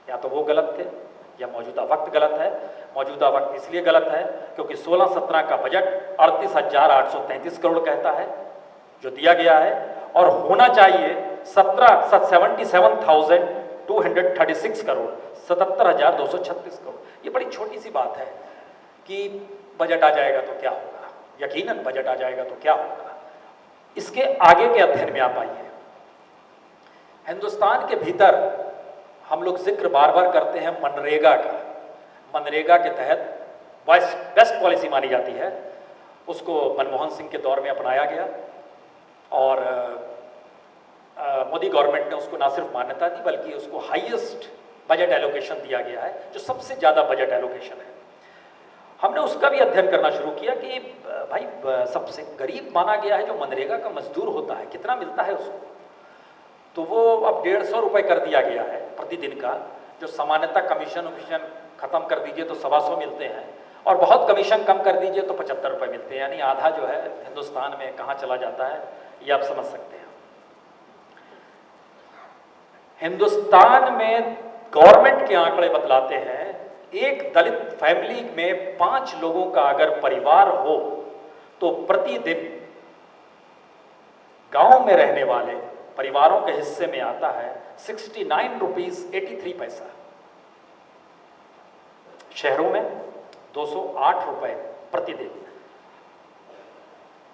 C: या तो वो गलत थे या मौजूदा वक्त गलत है। मौजूदा वक्त इसलिए गलत है क्योंकि 16-17 का बजट 38,833 करोड़ कहता है जो दिया गया है, और होना चाहिए 77,236 करोड़, 77,236 करोड़। ये बड़ी छोटी सी बात है कि बजट आ जाएगा तो क्या होगा, यकीनन बजट आ जाएगा तो क्या होगा। इसके आगे के अध्ययन में आप आइए। हिंदुस्तान के भीतर हम लोग जिक्र बार बार करते हैं मनरेगा का। मनरेगा के तहत बेस्ट पॉलिसी मानी जाती है, उसको मनमोहन सिंह के दौर में अपनाया गया और मोदी गवर्नमेंट ने उसको ना सिर्फ मान्यता दी बल्कि उसको हाईएस्ट बजट एलोकेशन दिया गया है, जो सबसे ज़्यादा बजट एलोकेशन है। हमने उसका भी अध्ययन करना शुरू किया कि भाई सबसे गरीब माना गया है जो मनरेगा का मजदूर होता है, कितना मिलता है उसको? तो वो अब 150 रुपये कर दिया गया है प्रतिदिन का, जो सामान्यतः कमीशन खत्म कर दीजिए तो 125 मिलते हैं, और बहुत कमीशन कम कर दीजिए तो 75 रुपये मिलते हैं। यानी आधा जो है हिंदुस्तान में कहाँ चला जाता है ये आप समझ सकते हैं। हिंदुस्तान में गवर्नमेंट के आंकड़े बतलाते हैं एक दलित फैमिली में 5 लोगों का अगर परिवार हो तो प्रतिदिन गांव में रहने वाले परिवारों के हिस्से में आता है 69 रुपीज 83 पैसा। शहरों में 208 रुपए प्रतिदिन,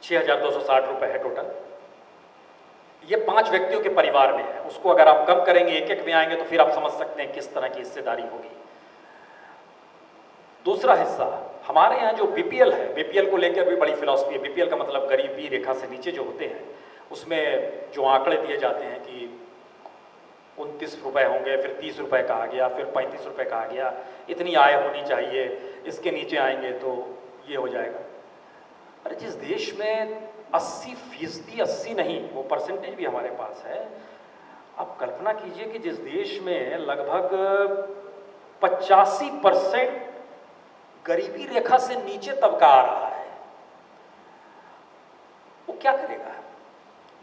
C: 6,260 रुपए है टोटल। ये 5 व्यक्तियों के परिवार में है। उसको अगर आप कम करेंगे, एक एक में आएंगे, तो फिर आप समझ सकते हैं किस तरह की हिस्सेदारी होगी। दूसरा हिस्सा हमारे यहाँ जो बीपीएल है, बीपीएल को लेकर भी बड़ी फिलॉसफी है। बीपीएल का मतलब गरीबी रेखा से नीचे जो होते हैं, उसमें जो आंकड़े दिए जाते हैं कि 29 रुपए होंगे, फिर 30 रुपए कहा गया, फिर 35 रुपए कहा गया, इतनी आय होनी चाहिए, इसके नीचे आएंगे तो ये हो जाएगा। अरे जिस देश में 80% 80 नहीं, वो परसेंटेज भी हमारे पास है। आप कल्पना कीजिए कि जिस देश में लगभग 85% गरीबी रेखा से नीचे तबका आ रहा है, वो क्या करेगा?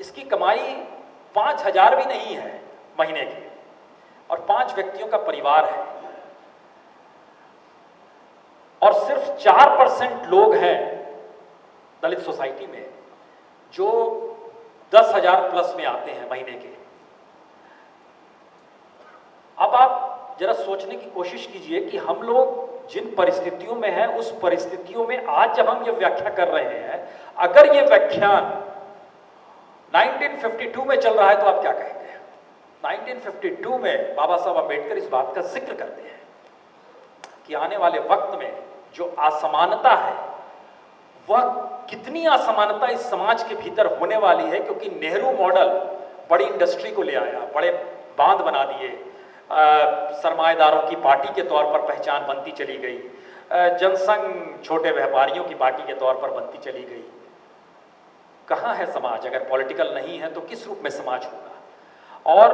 C: इसकी कमाई 5,000 भी नहीं है महीने की, और 5 व्यक्तियों का परिवार है, और सिर्फ 4% लोग हैं दलित सोसाइटी में जो 10,000 प्लस में आते हैं महीने के। जरा सोचने की कोशिश कीजिए कि हम लोग जिन परिस्थितियों में हैं उस परिस्थितियों में आज जब हम ये व्याख्या कर रहे हैं, अगर ये व्याख्यान 1952 में चल रहा है तो आप क्या कहेंगे? 1952 में बाबा साहब अम्बेडकर इस बात का जिक्र करते हैं कि आने वाले वक्त में जो असमानता है वह कितनी असमानता इस समाज के भीतर होने वाली है, क्योंकि नेहरू मॉडल बड़ी इंडस्ट्री को ले आया, बड़े बांध बना दिए, सरमाएदारों की पार्टी के तौर पर पहचान बनती चली गई, जनसंघ छोटे व्यापारियों की पार्टी के तौर पर बनती चली गई। कहाँ है समाज? अगर पॉलिटिकल नहीं है तो किस रूप में समाज होगा? और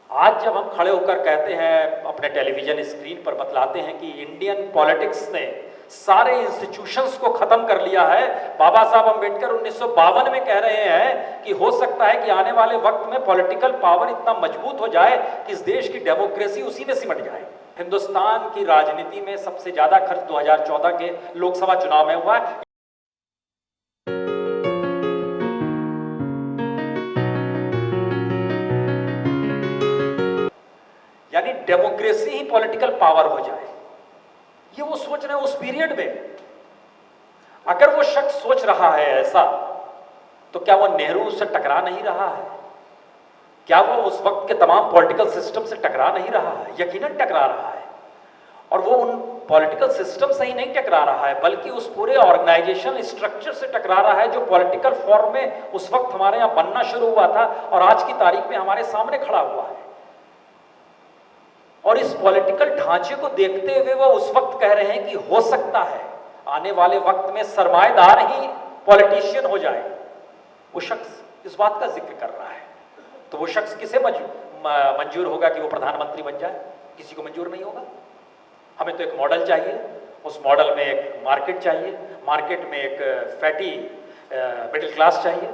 C: आज जब हम खड़े होकर कहते हैं, अपने टेलीविजन स्क्रीन पर बतलाते हैं कि इंडियन पॉलिटिक्स ने सारे इंस्टीट्यूशंस को खत्म कर लिया है, बाबा साहब अम्बेडकर 1952 में कह रहे हैं कि हो सकता है कि आने वाले वक्त में पॉलिटिकल पावर इतना मजबूत हो जाए कि इस देश की डेमोक्रेसी उसी में सिमट जाए। हिंदुस्तान की राजनीति में सबसे ज्यादा खर्च 2014 के लोकसभा चुनाव में हुआ है। यानी डेमोक्रेसी ही पॉलिटिकल पावर हो जाए, ये वो सोच रहे हैं उस पीरियड में। अगर वो शख्स सोच रहा है ऐसा, तो क्या वो नेहरू से टकरा नहीं रहा है? क्या वो उस वक्त के तमाम पॉलिटिकल सिस्टम से टकरा नहीं रहा है? यकीनन टकरा रहा है। और वो उन पॉलिटिकल सिस्टम से ही नहीं टकरा रहा है, बल्कि उस पूरे ऑर्गेनाइजेशन स्ट्रक्चर से टकरा रहा है जो पॉलिटिकल फॉर्म में उस वक्त हमारे यहाँ बनना शुरू हुआ था और आज की तारीख में हमारे सामने खड़ा हुआ है। और इस पॉलिटिकल ढांचे को देखते हुए वो उस वक्त कह रहे हैं कि हो सकता है आने वाले वक्त में सरमाएदार ही पॉलिटिशियन हो जाए। वो शख्स इस बात का जिक्र कर रहा है, तो वो शख्स किसे मंजूर होगा कि वो प्रधानमंत्री बन जाए? किसी को मंजूर नहीं होगा। हमें तो एक मॉडल चाहिए, उस मॉडल में एक मार्केट चाहिए, मार्केट में एक फैटी मिडिल क्लास चाहिए,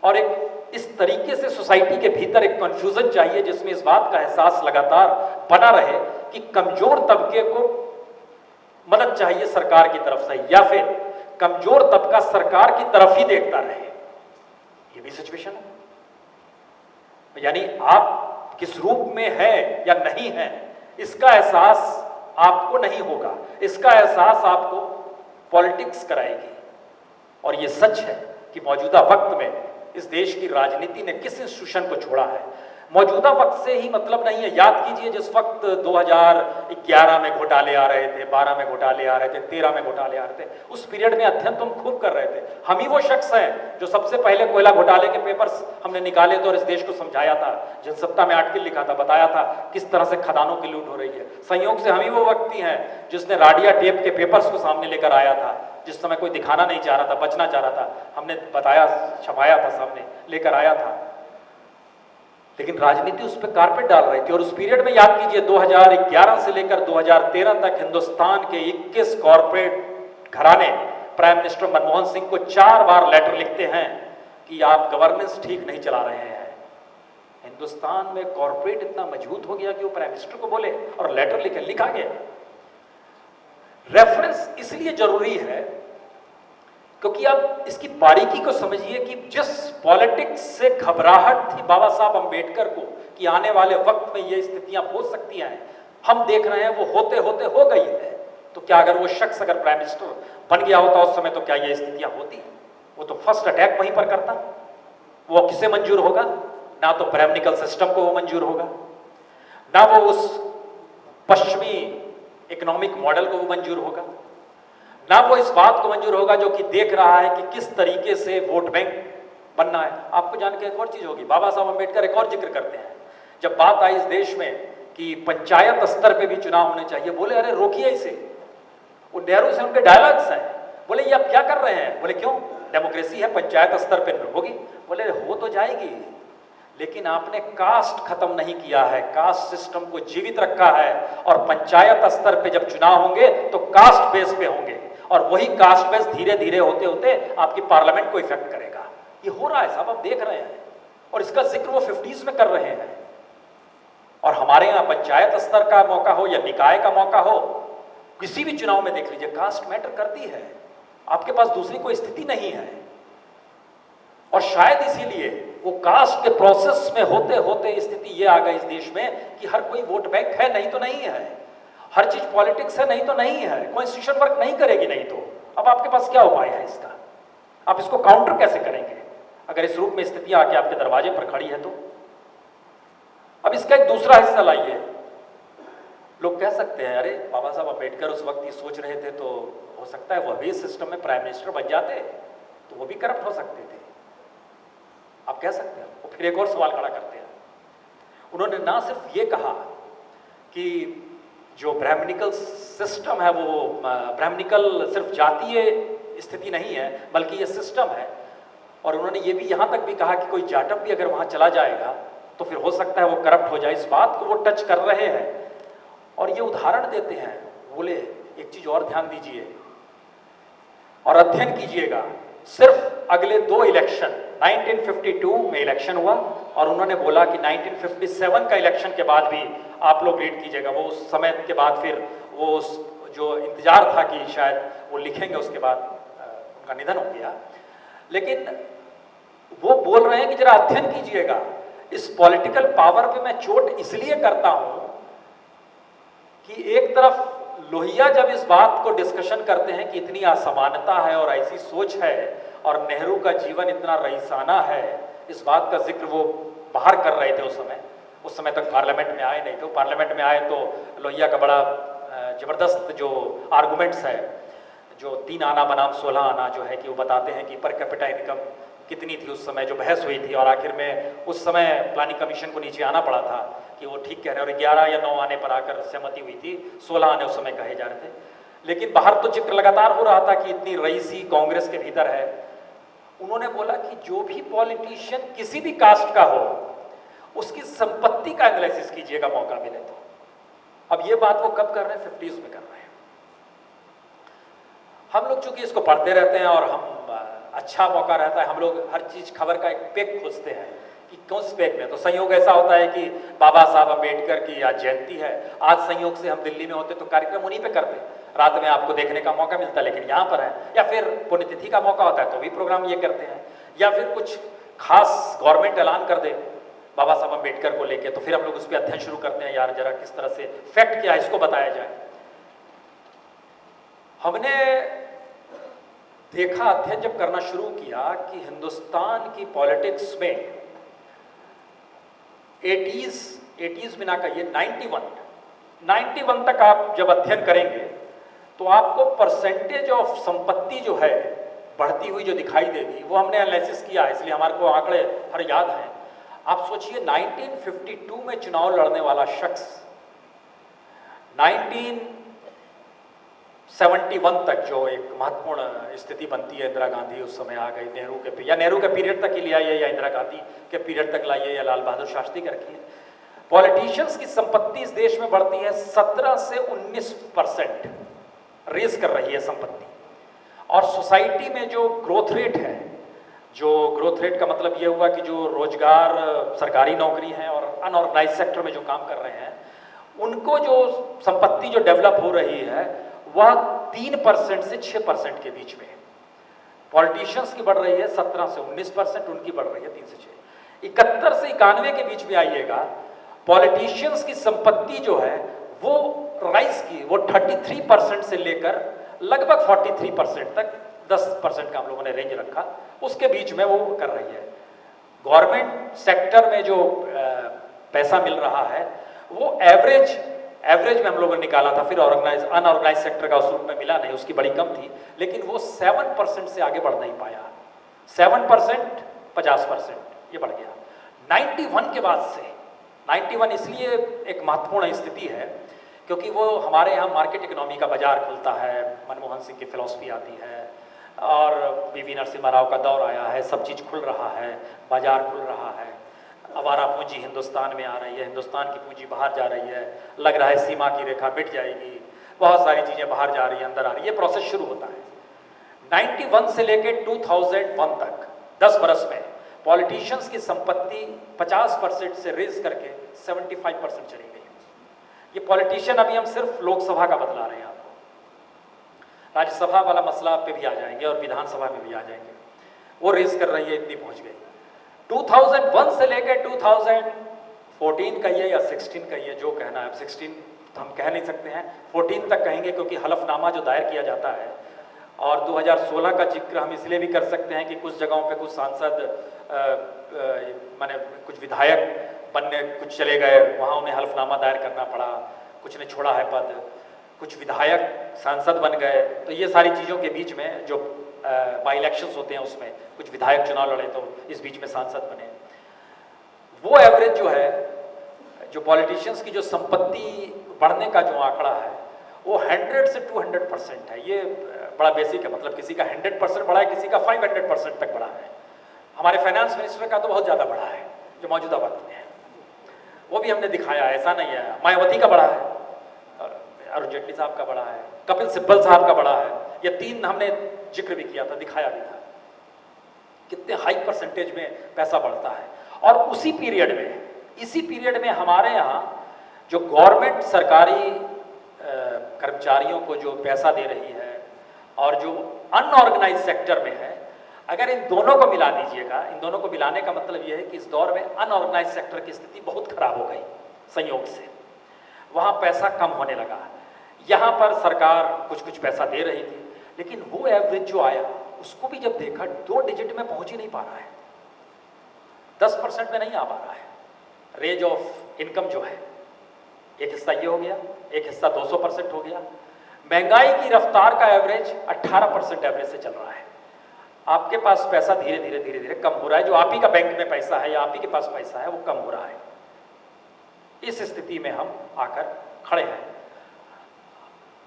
C: और एक इस तरीके से सोसाइटी के भीतर एक कंफ्यूजन चाहिए जिसमें इस बात का एहसास लगातार बना रहे कि कमजोर तबके को मदद चाहिए सरकार की तरफ से, या फिर कमजोर तबका सरकार की तरफ ही देखता रहे। ये भी सिचुएशन है। यानी आप किस रूप में हैं या नहीं हैं, इसका एहसास आपको नहीं होगा, इसका एहसास आपको पॉलिटिक्स कराएगी। और ये सच है कि मौजूदा वक्त में इस देश की राजनीति ने किस इंस्टीट्यूशन को छोड़ा है। मौजूदा वक्त से ही मतलब नहीं है। याद कीजिए जिस वक्त 2011 में घोटाले आ रहे थे, 12 में घोटाले आ रहे थे, 13 में घोटाले आ रहे थे, उस पीरियड में अध्ययन तो हम खूब कर रहे थे। हम ही वो शख्स हैं जो सबसे पहले कोयला घोटाले के पेपर्स हमने निकाले थे और इस देश को समझाया था, जनसत्ता में आर्टिकल लिखा था, बताया था किस तरह से खदानों की लूट हो रही है। संयोग से हम ही वो व्यक्ति हैं जिसने राडिया टेप के पेपर्स को सामने लेकर आया था, जिस समय कोई दिखाना नहीं चाह रहा था, बचना चाह रहा था, हमने बताया, छपाया था, सामने लेकर आया था। लेकिन राजनीति उस पर कारपेट डाल रही थी। और उस पीरियड में याद कीजिए 2011 से लेकर 2013 तक हिंदुस्तान के 21 कॉर्पोरेट घराने प्राइम मिनिस्टर मनमोहन सिंह को 4 बार लेटर लिखते हैं कि आप गवर्नेंस ठीक नहीं चला रहे हैं। हिंदुस्तान में कॉर्पोरेट इतना मजबूत हो गया कि वो प्राइम मिनिस्टर को बोले और लेटर लिखे, लिखा गया। रेफरेंस इसलिए जरूरी है क्योंकि आप इसकी बारीकी को समझिए कि जिस पॉलिटिक्स से घबराहट थी बाबा साहब अम्बेडकर को कि आने वाले वक्त में ये स्थितियां हो सकती हैं, हम देख रहे हैं वो होते होते हो गई है। तो क्या अगर वो शख्स अगर प्राइम मिनिस्टर बन गया होता उस समय, तो क्या ये स्थितियां होती? वो तो फर्स्ट अटैक वहीं पर करता। वो किसे मंजूर होगा? ना तो ब्राह्मणिकल सिस्टम को वो मंजूर होगा, ना वो उस पश्चिमी इकोनॉमिक मॉडल को वो मंजूर होगा, ना वो इस बात को मंजूर होगा जो कि देख रहा है कि किस तरीके से वोट बैंक बनना है। आपको जान के एक और चीज होगी, बाबा साहब अम्बेडकर एक और जिक्र करते हैं, जब बात आई इस देश में कि पंचायत स्तर पे भी चुनाव होने चाहिए, बोले अरे रोकिए इसे। वो नेहरू से उनके डायलॉग्स हैं। बोले ये आप क्या कर रहे हैं? बोले क्यों, डेमोक्रेसी है, पंचायत स्तर पे होगी। बोले हो तो जाएगी, लेकिन आपने कास्ट खत्म नहीं किया है, कास्ट सिस्टम को जीवित रखा है। और पंचायत स्तर पे जब चुनाव होंगे तो कास्ट बेस पे होंगे, और वही कास्ट बेस धीरे धीरे होते होते आपकी पार्लियामेंट को इफेक्ट करेगा। ये हो रहा है साहब, आप देख रहे हैं, और इसका जिक्र वो 50s में कर रहे हैं। और हमारे यहाँ पंचायत स्तर का मौका हो या निकाय का मौका हो, किसी भी चुनाव में देख लीजिए, कास्ट मैटर करती है। आपके पास दूसरी कोई स्थिति नहीं है। और शायद इसीलिए वो कास्ट के प्रोसेस में होते होते स्थिति ये आ गई इस देश में कि हर कोई वोट बैंक है, नहीं तो नहीं है, हर चीज पॉलिटिक्स है, नहीं तो नहीं है, कॉन्स्टिट्यूशन वर्क नहीं करेगी, नहीं तो अब आपके पास क्या उपाय है इसका? आप इसको काउंटर कैसे करेंगे अगर इस रूप में स्थितियां आके आपके दरवाजे पर खड़ी है तो? अब इसका एक दूसरा हिस्सा लाइए। लोग कह सकते हैं अरे बाबा साहब अम्बेडकर उस वक्त ये सोच रहे थे तो हो सकता है वह भी इस सिस्टम में प्राइम मिनिस्टर बन जाते तो वो भी करप्ट हो सकते थे। आप कह सकते हैं। वो फिर एक और सवाल खड़ा करते हैं। उन्होंने ना सिर्फ ये कहा कि जो ब्राह्मणिकल सिस्टम है वो ब्राह्मणिकल सिर्फ जातीय स्थिति नहीं है बल्कि ये सिस्टम है, और उन्होंने ये भी यहाँ तक भी कहा कि कोई जाटअप भी अगर वहाँ चला जाएगा तो फिर हो सकता है वो करप्ट हो जाए। इस बात को वो टच कर रहे हैं और ये उदाहरण देते हैं। बोले एक चीज और ध्यान दीजिए और अध्ययन कीजिएगा, सिर्फ अगले 2 इलेक्शन 1952 में इलेक्शन हुआ और उन्होंने बोला कि 1957 का इलेक्शन के बाद भी आप लोग रीड कीजिएगा, वो उस समय के बाद फिर वो जो इंतजार था कि शायद वो लिखेंगे उसके बाद उनका निधन हो गया, लेकिन वो बोल रहे हैं कि जरा अध्ययन कीजिएगा। इस पॉलिटिकल पावर पे मैं चोट इसलिए करता हूं कि एक तरफ लोहिया जब इस बात को डिस्कशन करते हैं कि इतनी असमानता है और ऐसी सोच है और नेहरू का जीवन इतना रईसाना है, इस बात का जिक्र वो बाहर कर रहे थे उस समय तक पार्लियामेंट में आए नहीं थे। पार्लियामेंट में आए तो लोहिया का बड़ा जबरदस्त जो आर्गूमेंट्स है, जो 3 आना बनाम 16 आना जो है कि वो बताते हैं कि पर कैपिटा इनकम कितनी थी उस समय, जो बहस हुई थी और आखिर में उस समय प्लानिंग कमीशन को नीचे आना पड़ा था कि वो ठीक कह रहे हैं और 11 या 9 आने पर आकर सहमति हुई थी, 16 आने उस समय कहे जा रहे थे। लेकिन बाहर तो जिक्र लगातार हो रहा था कि इतनी रईसी कांग्रेस के भीतर है। उन्होंने बोला कि जो भी पॉलिटिशियन किसी भी कास्ट का हो उसकी संपत्ति का एनालिसिस कीजिएगा मौका मिले तो। अब ये बात वो कब कर रहे हैं? 50s में कर रहे हैं। हम लोग चूंकि इसको पढ़ते रहते हैं और हम अच्छा मौका रहता है, हम लोग हर चीज खबर का एक पेक खोजते हैं कि कौन से पेक में। तो संयोग ऐसा होता है कि बाबा साहब अम्बेडकर की आज जयंती है, आज संयोग से हम दिल्ली में होते तो कार्यक्रम उन्हीं पे करते, रात में आपको देखने का मौका मिलता, लेकिन यहाँ पर है। या फिर पुण्यतिथि का मौका होता है तो भी प्रोग्राम ये करते हैं, या फिर कुछ खास गवर्नमेंट ऐलान कर दे बाबा साहब अम्बेडकर को लेके, तो फिर हम लोग उस पर अध्ययन शुरू करते हैं, यार जरा किस तरह से फैक्ट क्या है इसको बताया जाए। हमने देखा, अध्ययन जब करना शुरू किया कि हिंदुस्तान की पॉलिटिक्स में 80s में ना कहिए 91 तक आप जब अध्ययन करेंगे तो आपको परसेंटेज ऑफ संपत्ति जो है बढ़ती हुई जो दिखाई देगी, वो हमने एनालिसिस किया, इसलिए हमारे को आंकड़े हर याद हैं। आप सोचिए 1952 में चुनाव लड़ने वाला शख्स 1971 तक जो एक महत्वपूर्ण स्थिति बनती है, इंदिरा गांधी उस समय आ गई, नेहरू के पीरियड तक ही ले आइए या इंदिरा गांधी के पीरियड तक लाइए या लाल बहादुर शास्त्री के रखिए, पॉलिटिशियंस की संपत्ति इस देश में बढ़ती है 17 से 19% रेज कर रही है संपत्ति। और सोसाइटी में जो ग्रोथ रेट है, जो ग्रोथ रेट का मतलब ये हुआ कि जो रोजगार सरकारी नौकरी है और अनऑर्गेनाइज सेक्टर में जो काम कर रहे हैं उनको जो संपत्ति जो डेवलप हो रही है वह 3% से 6% के बीच में। पॉलिटिशियंस की बढ़ रही है 17 से 19%, उनकी बढ़ रही है 3 से 6। 71 से 91 के बीच में आइएगा, पॉलिटिशियंस की संपत्ति जो है वो राइज की, वो 33% से लेकर लगभग 43% तक, 10% का हम लोगों ने रेंज रखा, उसके बीच में वो कर रही है। गवर्नमेंट सेक्टर में जो पैसा मिल रहा है वो एवरेज में हम लोगों ने निकाला था, फिर अनऑर्गेनाइज सेक्टर का उस रूप में मिला नहीं, उसकी बड़ी कम थी, लेकिन वो 7% से आगे बढ़ नहीं पाया। 7% 50% ये बढ़ गया। 91 के बाद से, 91 इसलिए एक महत्वपूर्ण स्थिति है क्योंकि वो हमारे यहाँ मार्केट इकोनॉमी का बाजार खुलता है, मनमोहन सिंह की फिलॉसफी आती है और पीवी नरसिम्हा राव का दौर आया है, सब चीज़ खुल रहा है, बाजार खुल रहा है, आवारा पूंजी हिंदुस्तान में आ रही है, हिंदुस्तान की पूंजी बाहर जा रही है, लग रहा है सीमा की रेखा मिट जाएगी, बहुत सारी चीज़ें बाहर जा रही है, अंदर आ रही है, ये प्रोसेस शुरू होता है। 91 से लेकर 2001 तक 10 बरस में पॉलिटिशियंस की संपत्ति 50% से रेज करके 75% चली गई। ये पॉलिटिशियन अभी हम सिर्फ लोकसभा का बतला रहे हैं आपको, राज्यसभा वाला मसला पे भी आ जाएंगे और विधानसभा में भी आ जाएंगे। वो रेज कर रही है, इतनी पहुंच गई। 2001 से लेकर 2014 कहिए या 16 कहिए, जो कहना है। अब 16 तो हम कह नहीं सकते हैं, 14 तक कहेंगे क्योंकि हलफनामा जो दायर किया जाता है, और 2016 का जिक्र हम इसलिए भी कर सकते हैं कि कुछ जगहों पे कुछ सांसद माने कुछ विधायक बनने कुछ चले गए, वहाँ उन्हें हलफनामा दायर करना पड़ा, कुछ ने छोड़ा है पद, कुछ विधायक सांसद बन गए। तो ये सारी चीज़ों के बीच में जो बाई इलेक्शंस होते हैं उसमें कुछ विधायक चुनाव लड़े तो इस बीच में सांसद बने। वो एवरेज जो है, जो पॉलिटिशियंस की जो संपत्ति बढ़ने का जो आंकड़ा है वो 100 से 200% है। ये बड़ा बेसिक है, मतलब किसी का 100% बढ़ा है, किसी का 500% तक बढ़ा है। हमारे फाइनेंस मिनिस्टर का तो बहुत ज़्यादा बढ़ा है जो मौजूदा वक्त में है, वो भी हमने दिखाया, ऐसा नहीं है। मायावती का बढ़ा है, अरुण जेटली साहब का बढ़ा है, कपिल सिब्बल साहब का बढ़ा है। ये 3 हमने जिक्र भी किया था, दिखाया भी था कितने हाई परसेंटेज में पैसा बढ़ता है। और उसी पीरियड में, इसी पीरियड में हमारे यहाँ जो गवर्नमेंट सरकारी कर्मचारियों को जो पैसा दे रही है और जो अनऑर्गेनाइज सेक्टर में है, अगर इन दोनों को मिला दीजिएगा, इन दोनों को मिलाने का मतलब यह है कि इस दौर में अनऑर्गेनाइज सेक्टर की स्थिति बहुत खराब हो गई संयोग से, वहाँ पैसा कम होने लगा। यहाँ पर सरकार कुछ कुछ पैसा दे रही थी, लेकिन वो एवरेज जो आया उसको भी जब देखा 2 डिजिट में पहुंच ही नहीं पा रहा है, 10% में नहीं आ पा रहा है। रेंज ऑफ इनकम जो है, एक हिस्सा ये हो गया, एक हिस्सा 200% हो गया। महंगाई की रफ्तार का एवरेज 18% एवरेज से चल रहा है। आपके पास पैसा धीरे धीरे धीरे धीरे कम हो रहा है, जो आप ही का बैंक में पैसा है या आप ही के पास पैसा है वो कम हो रहा है। इस स्थिति में हम आकर खड़े हैं।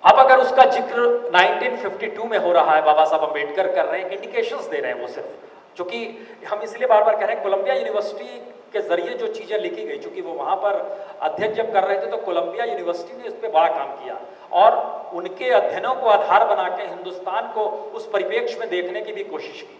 C: अब अगर उसका जिक्र 1952 में हो रहा है, बाबा साहब अम्बेडकर कर रहे हैं, इंडिकेशंस दे रहे हैं वो सिर्फ, चूंकि हम इसलिए बार बार कह रहे हैं कोलंबिया यूनिवर्सिटी के जरिए जो चीज़ें लिखी गई, चूंकि वो वहाँ पर अध्ययन जब कर रहे थे तो कोलंबिया यूनिवर्सिटी ने इस पर बड़ा काम किया और उनके अध्ययनों को आधार बना के हिंदुस्तान को उस परिप्रेक्ष्य में देखने की भी कोशिश की।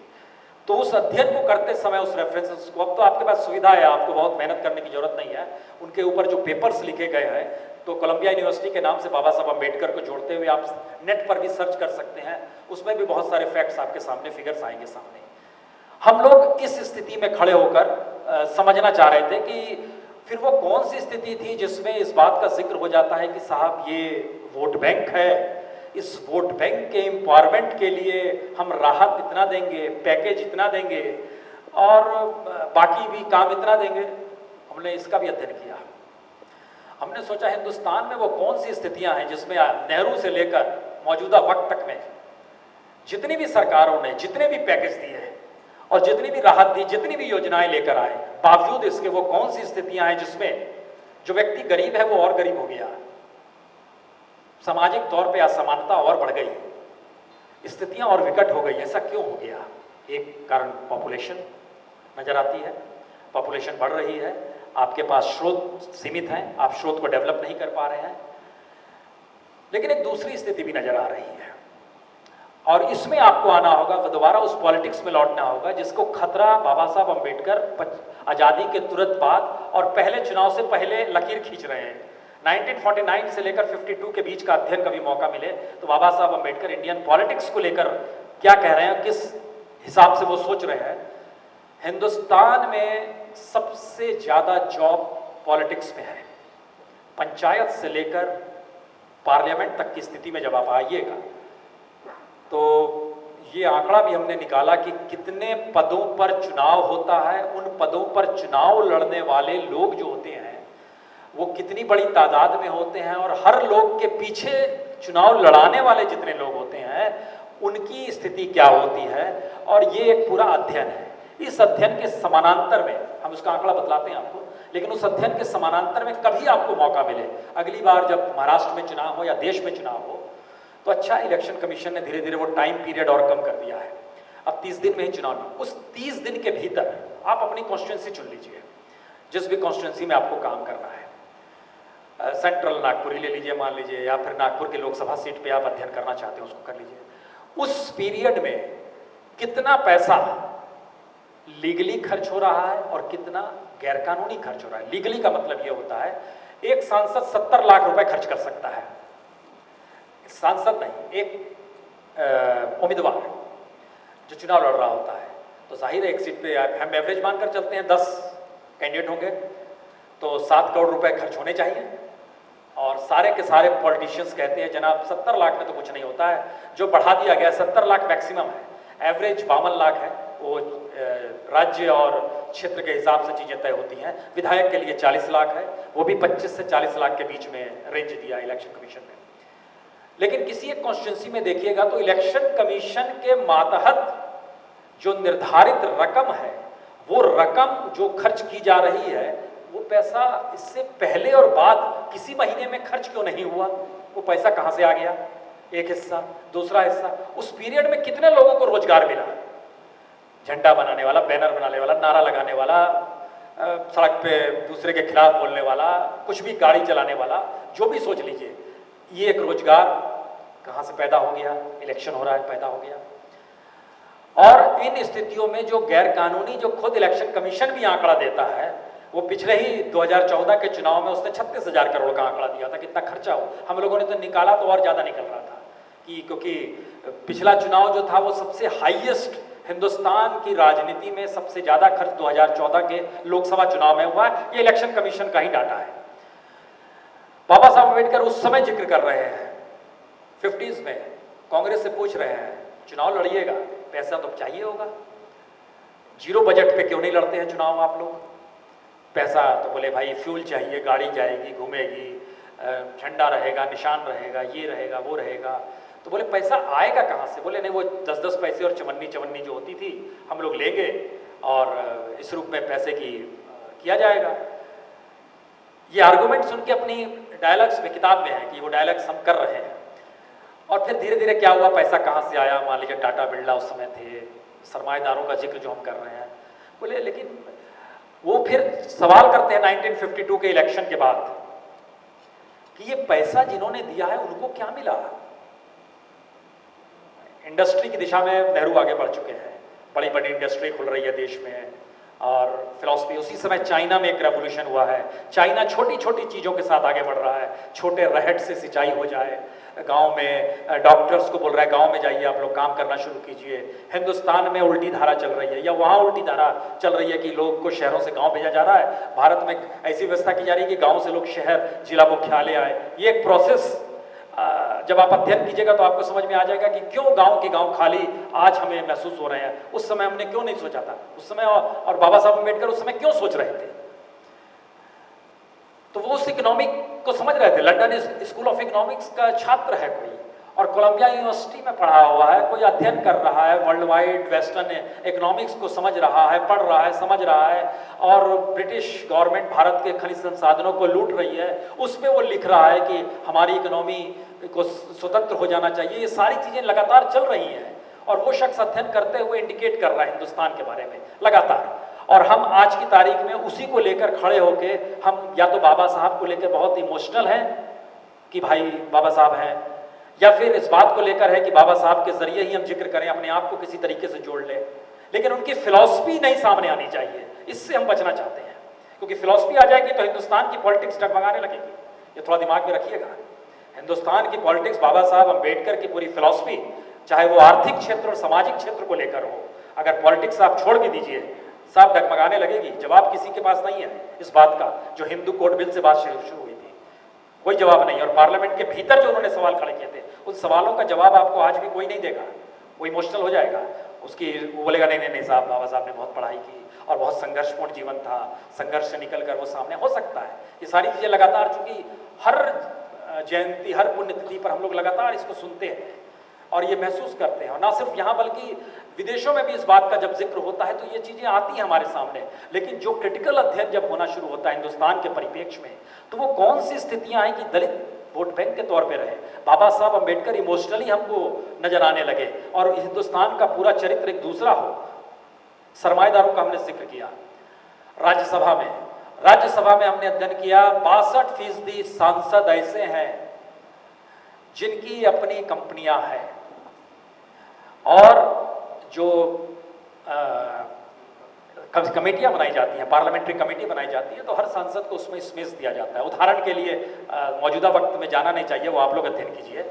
C: तो उस अध्ययन को करते समय उस रेफरेंसेस को, अब तो आपके पास सुविधा है, आपको बहुत मेहनत करने की जरूरत नहीं है, उनके ऊपर जो पेपर्स लिखे गए हैं, तो कोलंबिया यूनिवर्सिटी के नाम से बाबा साहब अम्बेडकर को जोड़ते हुए आप नेट पर भी सर्च कर सकते हैं, उसमें भी बहुत सारे फैक्ट्स आपके सामने, फिगर्स आएंगे सामने। हम लोग इस स्थिति में खड़े होकर समझना चाह रहे थे कि फिर वो कौन सी स्थिति थी जिसमें इस बात का जिक्र हो जाता है कि साहब ये वोट बैंक है, इस वोट बैंक के एम्पावरमेंट के लिए हम राहत इतना देंगे, पैकेज इतना देंगे और बाकी भी काम इतना देंगे। हमने इसका भी अध्ययन किया। हमने सोचा हिंदुस्तान में वो कौन सी स्थितियां हैं जिसमें नेहरू से लेकर मौजूदा वक्त तक में जितनी भी सरकारों ने जितने भी पैकेज दिए हैं और जितनी भी राहत दी, जितनी भी योजनाएं लेकर आए, बावजूद इसके वो कौन सी स्थितियां हैं जिसमें जो व्यक्ति गरीब है वो और गरीब हो गया, सामाजिक तौर पे असमानता और बढ़ गई, स्थितियां और विकट हो गई। ऐसा क्यों हो गया? एक कारण पॉपुलेशन नजर आती है, पॉपुलेशन बढ़ रही है, आपके पास स्रोत सीमित हैं, आप स्रोत को डेवलप नहीं कर पा रहे हैं। लेकिन एक दूसरी स्थिति भी नजर आ रही है और इसमें आपको आना होगा, दोबारा उस पॉलिटिक्स में लौटना होगा जिसको खतरा बाबा साहब अम्बेडकर आज़ादी के तुरंत बाद और पहले चुनाव से पहले लकीर खींच रहे हैं। 1949 से लेकर 52 के बीच का अध्ययन कभी मौका मिले तो बाबा साहब अम्बेडकर इंडियन पॉलिटिक्स को लेकर क्या कह रहे हैं, किस हिसाब से वो सोच रहे हैं। हिंदुस्तान में सबसे ज़्यादा जॉब पॉलिटिक्स में है, पंचायत से लेकर पार्लियामेंट तक की स्थिति में जब आप आइएगा तो ये आंकड़ा भी हमने निकाला कि कितने पदों पर चुनाव होता है, उन पदों पर चुनाव लड़ने वाले लोग जो होते हैं वो कितनी बड़ी तादाद में होते हैं और हर लोग के पीछे चुनाव लड़ाने वाले जितने लोग होते हैं उनकी स्थिति क्या होती है। और ये एक पूरा अध्ययन है। इस अध्ययन के समानांतर में हम उसका आंकड़ा बतलाते हैं आपको, लेकिन उस अध्ययन के समानांतर में कभी आपको मौका मिले, अगली बार जब महाराष्ट्र में चुनाव हो या देश में चुनाव हो, तो अच्छा इलेक्शन कमीशन ने धीरे धीरे वो टाइम पीरियड और कम कर दिया है, अब 30 दिन में ही चुनाव नहीं। उस 30 दिन के भीतर आप अपनी कॉन्स्टिट्यूंसी चुन लीजिए, जिस भी कॉन्स्टिट्यूंसी में आपको काम करना है। सेंट्रल नागपुर ही ले लीजिए मान लीजिए, या फिर नागपुर की लोकसभा सीट पे आप अध्ययन करना चाहते हैं उसको कर लीजिए। उस पीरियड में कितना पैसा लीगली खर्च हो रहा है और कितना गैरकानूनी खर्च हो रहा है। लीगली का मतलब ये होता है एक सांसद 70 लाख रुपए खर्च कर सकता है, सांसद नहीं, एक उम्मीदवार जो चुनाव लड़ रहा होता है तो जाहिर है एक सीट पे हम एवरेज मानकर चलते हैं 10 कैंडिडेट होंगे तो 7 करोड़ रुपए खर्च होने चाहिए। और सारे के सारे पॉलिटिशियंस कहते हैं जनाब 70 लाख में तो कुछ नहीं होता है, जो बढ़ा दिया गया 70 लाख मैक्सिमम है, एवरेज 52 लाख है। वो राज्य और क्षेत्र के हिसाब से चीजें तय होती हैं। विधायक के लिए 40 लाख है, वो भी 25 से 40 लाख के बीच में रेंज दिया इलेक्शन कमीशन ने। लेकिन किसी एक कॉन्स्टिट्यूंसी में देखिएगा तो इलेक्शन कमीशन के मातहत जो निर्धारित रकम है, वो रकम जो खर्च की जा रही है, वो पैसा इससे पहले और बाद किसी महीने में खर्च क्यों नहीं हुआ? वो पैसा कहां से आ गया? एक हिस्सा, दूसरा हिस्सा, उस पीरियड में कितने लोगों को रोजगार मिला? झंडा बनाने वाला, बैनर बनाने वाला, नारा लगाने वाला, सड़क पे दूसरे के खिलाफ बोलने वाला, कुछ भी गाड़ी चलाने वाला, जो भी सोच लीजिए, ये एक रोजगार कहां से पैदा हो गया? इलेक्शन हो रहा है, पैदा हो गया। और इन स्थितियों में जो गैर कानूनी, जो खुद इलेक्शन कमीशन भी आंकड़ा देता है, वो पिछले ही 2014 के चुनाव में उसने 36,000 करोड़ का आंकड़ा दिया था, कितना खर्चा हो। हम लोगों ने तो निकाला तो और ज्यादा निकल रहा था कि क्योंकि पिछला चुनाव जो था वो सबसे हाईएस्ट हिंदुस्तान की राजनीति में सबसे ज्यादा खर्च 2014 के लोकसभा चुनाव में हुआ है। ये इलेक्शन कमीशन का ही डाटा है। बाबा साहब अम्बेडकर उस समय जिक्र कर रहे हैं 50s में, कांग्रेस से पूछ रहे हैं चुनाव लड़िएगा, पैसा तो चाहिए होगा, जीरो बजट पे क्यों नहीं लड़ते हैं चुनाव आप लोग? पैसा तो बोले भाई फ्यूल चाहिए, गाड़ी जाएगी, घूमेगी, झंडा रहेगा, निशान रहेगा, ये रहेगा, वो रहेगा। तो बोले पैसा आएगा कहाँ से? बोले नहीं, वो 10-10 पैसे और चवन्नी जो होती थी हम लोग लेंगे और इस रूप में पैसे की किया जाएगा। ये आर्गुमेंट सुन के अपनी डायलॉग्स में, किताब में है कि वो डायलॉग्स हम कर रहे हैं। और फिर धीरे धीरे क्या हुआ, पैसा कहाँ से आया? मान लीजिए टाटा बिरला उस समय थे, सरमाएदारों का जिक्र जो हम कर रहे हैं। बोले लेकिन वो फिर सवाल करते हैं 1952 के इलेक्शन के बाद कि ये पैसा जिन्होंने दिया है उनको क्या मिला? इंडस्ट्री की दिशा में नेहरू आगे बढ़ चुके हैं, बड़ी बड़ी इंडस्ट्री खुल रही है देश में। और फिलॉसफी, उसी समय चाइना में एक रेवोल्यूशन हुआ है। चाइना छोटी छोटी चीज़ों के साथ आगे बढ़ रहा है। छोटे रहट से सिंचाई हो जाए, गांव में डॉक्टर्स को बोल रहा है गांव में जाइए आप लोग काम करना शुरू कीजिए। हिंदुस्तान में उल्टी धारा चल रही है, या वहाँ उल्टी धारा चल रही है कि लोग को शहरों से गांव भेजा जा रहा है। भारत में ऐसी व्यवस्था की जा रही है कि गांव से लोग शहर, जिला मुख्यालय आए। ये एक प्रोसेस जब आप अध्ययन कीजिएगा तो आपको समझ में आ जाएगा कि क्यों गांव के गांव खाली आज हमें महसूस हो रहे हैं। उस समय हमने क्यों नहीं सोचा था उस समय, और बाबा साहब अम्बेडकर उस समय क्यों सोच रहे थे? तो वो उस इकोनॉमिक को समझ रहे थे। लंदन स्कूल ऑफ इकोनॉमिक्स का छात्र है कोई, और कोलंबिया यूनिवर्सिटी में पढ़ा हुआ है, कोई अध्ययन कर रहा है, वर्ल्ड वाइड वेस्टर्न इकोनॉमिक्स को समझ रहा है, पढ़ रहा है, समझ रहा है। और ब्रिटिश गवर्नमेंट भारत के खनिज संसाधनों को लूट रही है, उसमें वो लिख रहा है कि हमारी इकोनॉमी को स्वतंत्र हो जाना चाहिए। ये सारी चीजें लगातार चल रही हैं और वो शख्स अध्ययन करते हुए इंडिकेट कर रहा है हिंदुस्तान के बारे में लगातार। और हम आज की तारीख में उसी को लेकर खड़े होके, हम या तो बाबा साहब को लेकर बहुत इमोशनल हैं कि भाई बाबा साहब हैं, या फिर इस बात को लेकर है कि बाबा साहब के जरिए ही हम जिक्र करें, अपने आप को किसी तरीके से जोड़ लें। लेकिन उनकी फिलॉसफी नहीं सामने आनी चाहिए, इससे हम बचना चाहते हैं। क्योंकि फिलॉसफी आ जाएगी तो हिंदुस्तान की पॉलिटिक्स डगमगाने लगेगी। ये थोड़ा दिमाग में रखिएगा। हिंदुस्तान की पॉलिटिक्स, बाबा साहब अम्बेडकर की पूरी फिलॉसफी, चाहे वो आर्थिक क्षेत्र और सामाजिक क्षेत्र को लेकर हो, अगर पॉलिटिक्स आप छोड़ भी दीजिए, सब डगमगाने लगेगी। जवाब किसी के पास नहीं है इस बात का। जो हिंदू कोड बिल से बात शुरू हुई थी, कोई जवाब नहीं। और पार्लियामेंट के भीतर जो उन्होंने सवाल खड़े किए थे, उन सवालों का जवाब आपको आज भी कोई नहीं देगा। वो इमोशनल हो जाएगा, उसकी वो बोलेगा नहीं नहीं नहीं साहब, बाबा साहब ने बहुत पढ़ाई की और बहुत संघर्षपूर्ण जीवन था, संघर्ष से निकल कर वो सामने हो सकता है। ये सारी चीजें लगातार, चूंकि हर जयंती, हर पुण्यतिथि पर हम लोग लगातार इसको सुनते हैं और ये महसूस करते हैं। और ना सिर्फ यहाँ बल्कि विदेशों में भी इस बात का जब जिक्र होता है तो ये चीजें आती हैं हमारे सामने। लेकिन जो क्रिटिकल अध्ययन जब होना शुरू होता है हिंदुस्तान के परिप्रेक्ष्य में, तो वो कौन सी स्थितियां हैं कि दलित वोट बैंक के तौर पे रहे। बाबा साहब अम्बेडकर इमोशनली हमको नजर आने लगे और हिंदुस्तान का पूरा चरित्र एक दूसरा हो। सरमाएदारों का हमने जिक्र किया। राज्यसभा में हमने अध्ययन किया, 62% सांसद ऐसे हैं जिनकी अपनी कंपनियां हैं। और जो कमेटियां बनाई जाती हैं, पार्लियामेंट्री कमेटी बनाई जाती है, तो हर सांसद को उसमें स्पेस दिया जाता है। उदाहरण के लिए मौजूदा वक्त में जाना नहीं चाहिए, वो आप लोग अध्ययन कीजिए।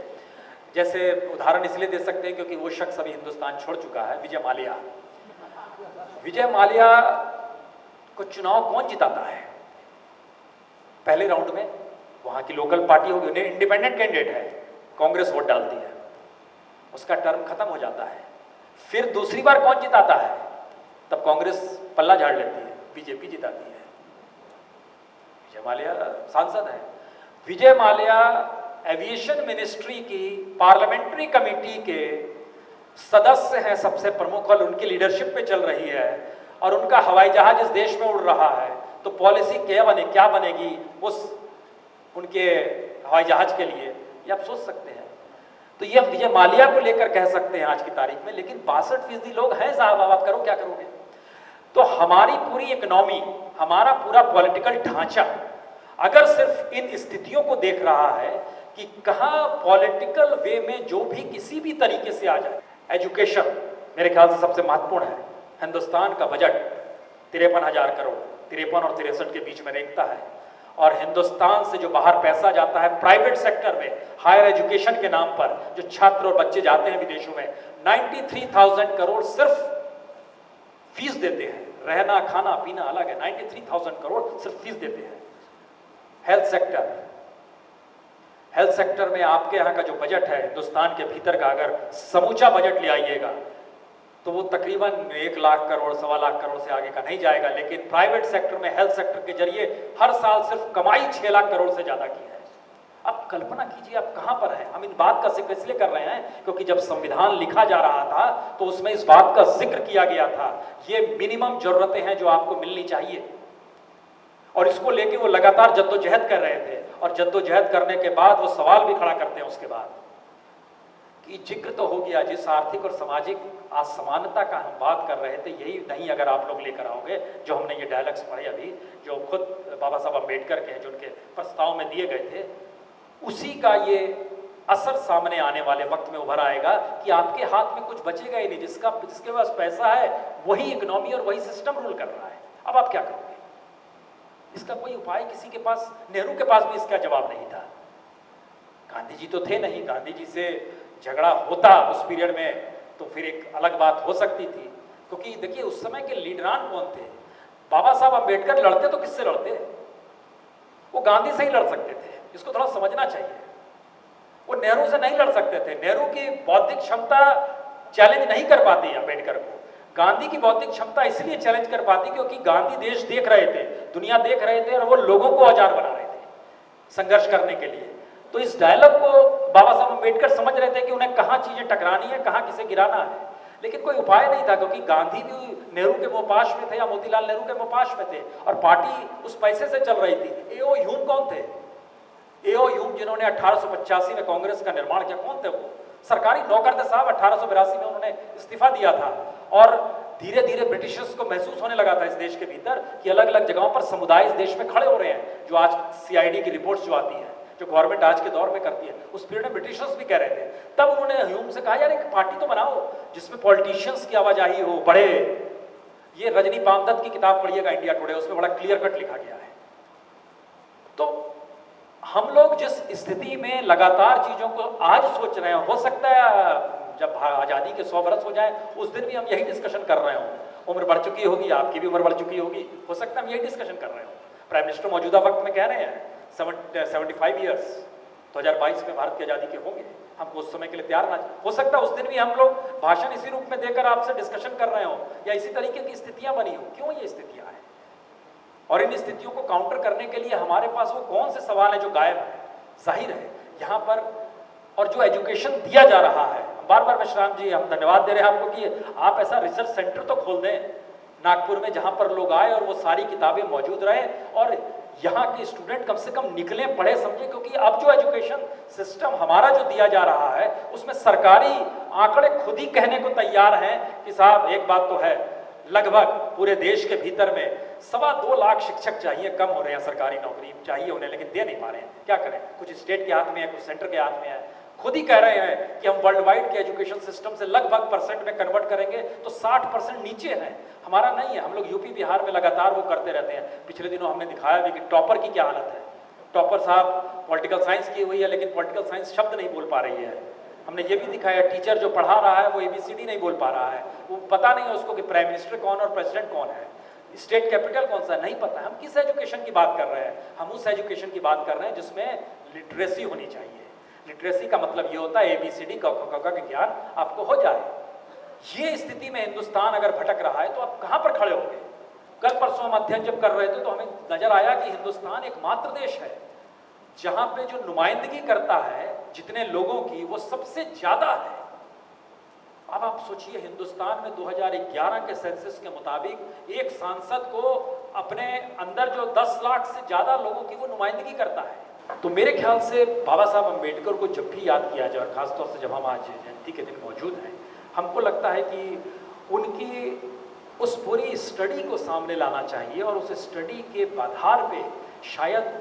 C: जैसे उदाहरण इसलिए दे सकते हैं क्योंकि वो शख्स अभी हिंदुस्तान छोड़ चुका है, विजय माल्या। विजय माल्या को चुनाव कौन जिताता है? पहले राउंड में वहां की लोकल पार्टी होगी, उन्हें इंडिपेंडेंट कैंडिडेट है, कांग्रेस वोट डालती है, उसका टर्म खत्म हो जाता है। फिर दूसरी बार कौन जिताता है? तब कांग्रेस पल्ला झाड़ लेती है, बीजेपी जिताती है। विजय माल्या सांसद है। विजय माल्या एविएशन मिनिस्ट्री की पार्लियामेंट्री कमेटी के सदस्य हैं, सबसे प्रमुख, और उनकी लीडरशिप पे चल रही है, और उनका हवाई जहाज इस देश में उड़ रहा है, तो पॉलिसी क्या बनेगी उस उनके हवाई जहाज के लिए, ये आप सोच सकते हैं। तो ये हम विजय माल्या को लेकर कह सकते हैं आज की तारीख में, लेकिन 62% लोग हैं साहब, अब आप करो क्या करोगे। तो हमारी पूरी इकोनॉमी, हमारा पूरा पॉलिटिकल ढांचा अगर सिर्फ इन स्थितियों को देख रहा है कि कहां पॉलिटिकल वे में जो भी किसी भी तरीके से आ जाए। एजुकेशन मेरे ख्याल से सबसे महत्वपूर्ण है। हिंदुस्तान का बजट 53,000 करोड़, 53 और 63 के बीच में रेंगता है, और हिंदुस्तान से जो बाहर पैसा जाता है प्राइवेट सेक्टर में हायर एजुकेशन के नाम पर, जो छात्र और बच्चे जाते हैं विदेशों में, 93,000 करोड़ सिर्फ फीस देते हैं। रहना खाना पीना अलग है, 93,000 करोड़ सिर्फ फीस देते हैं। हेल्थ सेक्टर में आपके यहाँ का जो बजट है हिंदुस्तान के भीतर का, अगर समूचा बजट ले आइएगा तो वो तकरीबन 1 लाख करोड़, 1.25 लाख करोड़ से आगे का नहीं जाएगा। लेकिन प्राइवेट सेक्टर में हेल्थ सेक्टर के जरिए हर साल सिर्फ कमाई 6 लाख करोड़ से ज्यादा की है। अब कल्पना कीजिए आप कहां पर हैं। हम इन बात का जिक्र इसलिए कर रहे हैं क्योंकि जब संविधान लिखा जा रहा था तो उसमें इस बात का जिक्र किया गया था, ये मिनिमम जरूरतें हैं जो आपको मिलनी चाहिए, और इसको लेके वो लगातार जद्दोजहद कर रहे थे। और जद्दोजहद करने के बाद वो सवाल भी खड़ा करते हैं उसके बाद कि जिक्र तो हो गया, जिस आर्थिक और सामाजिक असमानता का हम बात कर रहे थे, यही नहीं अगर आप लोग लेकर आओगे, जो हमने ये डायलॉग्स पढ़े अभी, जो खुद बाबा साहब अम्बेडकर के हैं, जो उनके प्रस्ताव में दिए गए थे, उसी का ये असर सामने आने वाले वक्त में उभर आएगा कि आपके हाथ में कुछ बचेगा ही नहीं। जिसके पास पैसा है वही इकोनॉमी और वही सिस्टम रूल कर रहा है। अब आप क्या करोगे? इसका कोई उपाय किसी के पास, नेहरू के पास भी इसका जवाब नहीं था। गांधी जी तो थे नहीं, गांधी जी से झगड़ा होता उस पीरियड में तो फिर एक अलग बात हो सकती थी, क्योंकि देखिए उस समय के लीडरान कौन थे। बाबा साहब अम्बेडकर लड़ते तो किससे लड़ते? वो गांधी से ही लड़ सकते थे, इसको थोड़ा समझना चाहिए। वो नेहरू से नहीं लड़ सकते थे। नेहरू की बौद्धिक क्षमता चैलेंज नहीं कर पाती अम्बेडकर को। गांधी की बौद्धिक क्षमता इसलिए चैलेंज कर पाती क्योंकि गांधी देश देख रहे थे, दुनिया देख रहे थे, और वो लोगों को औजार बना रहे थे संघर्ष करने के लिए। तो इस डायलॉग को बाबा साहब अम्बेडकर समझ रहे थे कि उन्हें कहाँ चीजें टकरानी है, कहाँ किसे गिराना है, लेकिन कोई उपाय नहीं था, क्योंकि गांधी भी नेहरू के मोहपाश में थे या मोतीलाल नेहरू के मोहपाश में थे, और पार्टी उस पैसे से चल रही थी। एओ ह्यूम कौन थे? एओ ह्यूम जिन्होंने 1885 में कांग्रेस का निर्माण किया, कौन थे वो? सरकारी नौकर थे साहब। 1882 में उन्होंने इस्तीफा दिया था, और धीरे धीरे ब्रिटिशर्स को महसूस होने लगा था इस देश के भीतर कि अलग अलग जगहों पर समुदाय इस देश में खड़े हो रहे हैं। जो आज सीआईडी की रिपोर्ट्स जो आती हैं, जो गवर्नमेंट आज के दौर में करती है, उस पीरियड में ब्रिटिशर्स भी कह रहे थे। तब उन्होंने ह्यूम से कहा, यार एक पार्टी तो बनाओ जिसमें पॉलिटिशियंस की आवाजाही हो, बड़े। ये रजनी पामदत्त की किताब पढ़िएगा इंडिया टुडे, उसमें बड़ा क्लियर कट लिखा गया है। तो हम लोग जिस स्थिति में लगातार चीजों को आज सोच रहे हैं, हो सकता है जब आजादी के 100 वर्ष हो जाए उस दिन भी हम यही डिस्कशन कर रहे हो। उम्र बढ़ चुकी होगी, आपकी भी उम्र बढ़ चुकी होगी, हो सकता है हम यही डिस्कशन कर रहे हो। प्राइम मिनिस्टर मौजूदा वक्त में कह रहे हैं 75 ईयर्स 2022 में भारत की आजादी के होंगे, हमको उस समय के लिए तैयार ना। हो सकता है उस दिन भी हम लोग भाषण इसी रूप में देकर आपसे डिस्कशन कर रहे हो, या इसी तरीके की स्थितियां बनी हो। क्यों ये स्थितियां हैं, और इन स्थितियों को काउंटर करने के लिए हमारे पास वो कौन से सवाल है जो गायब है? जाहिर है यहाँ पर, और जो एजुकेशन दिया जा रहा है, बार बार विश्राम जी हम धन्यवाद दे रहे हैं आपको कि आप ऐसा रिसर्च सेंटर तो खोल दें नागपुर में, जहां पर लोग आए और वो सारी किताबें मौजूद रहे, और यहाँ के स्टूडेंट कम से कम निकले, पढ़े, समझे। क्योंकि अब जो एजुकेशन सिस्टम हमारा जो दिया जा रहा है, उसमें सरकारी आंकड़े खुद ही कहने को तैयार हैं कि साहब एक बात तो है, लगभग पूरे देश के भीतर में 2.25 लाख शिक्षक चाहिए, कम हो रहे हैं, सरकारी नौकरी चाहिए उन्हें, लेकिन दे नहीं पा रहे हैं। क्या करें? कुछ स्टेट के हाथ में है, कुछ सेंटर के हाथ में है। खुद ही कह रहे हैं कि हम वर्ल्ड वाइड के एजुकेशन सिस्टम से लगभग परसेंट में कन्वर्ट करेंगे तो 60% नीचे है, हमारा नहीं है। हम लोग यूपी बिहार में लगातार वो करते रहते हैं। पिछले दिनों हमने दिखाया भी कि टॉपर की क्या हालत है। टॉपर साहब पॉलिटिकल साइंस की हुई है, लेकिन पॉलिटिकल साइंस शब्द नहीं बोल पा रही है, हमने ये भी दिखाया, टीचर जो पढ़ा रहा है वो ABCD नहीं बोल पा रहा है, वो पता नहीं है उसको कि प्राइम मिनिस्टर कौन और प्रेसिडेंट कौन है, स्टेट कैपिटल कौन सा है, नहीं पता। हम किस एजुकेशन की बात कर रहे हैं? हम उस एजुकेशन की बात कर रहे हैं जिसमें लिटरेसी होनी चाहिए। लिटरेसी का मतलब ये होता है ABCD क ख ग का ज्ञान आपको हो जाए। ये स्थिति में हिंदुस्तान अगर भटक रहा है तो आप कहां पर खड़े होंगे? कल परसों हम अध्ययन जब कर रहे थे तो हमें नजर आया कि हिंदुस्तान एकमात्र देश है जहां पे जो नुमाइंदगी करता है जितने लोगों की, वो सबसे ज्यादा है। अब आप सोचिए, हिंदुस्तान में 2011 के सेंसस के मुताबिक एक सांसद को अपने अंदर जो 10 लाख से ज्यादा लोगों की वो नुमाइंदगी करता है। तो मेरे ख्याल से बाबा साहब अम्बेडकर को जब भी याद किया जाए, और खासतौर से जब हम आज जयंती के दिन मौजूद हैं, हमको लगता है कि उनकी उस पूरी स्टडी को सामने लाना चाहिए और उस स्टडी के आधार पे शायद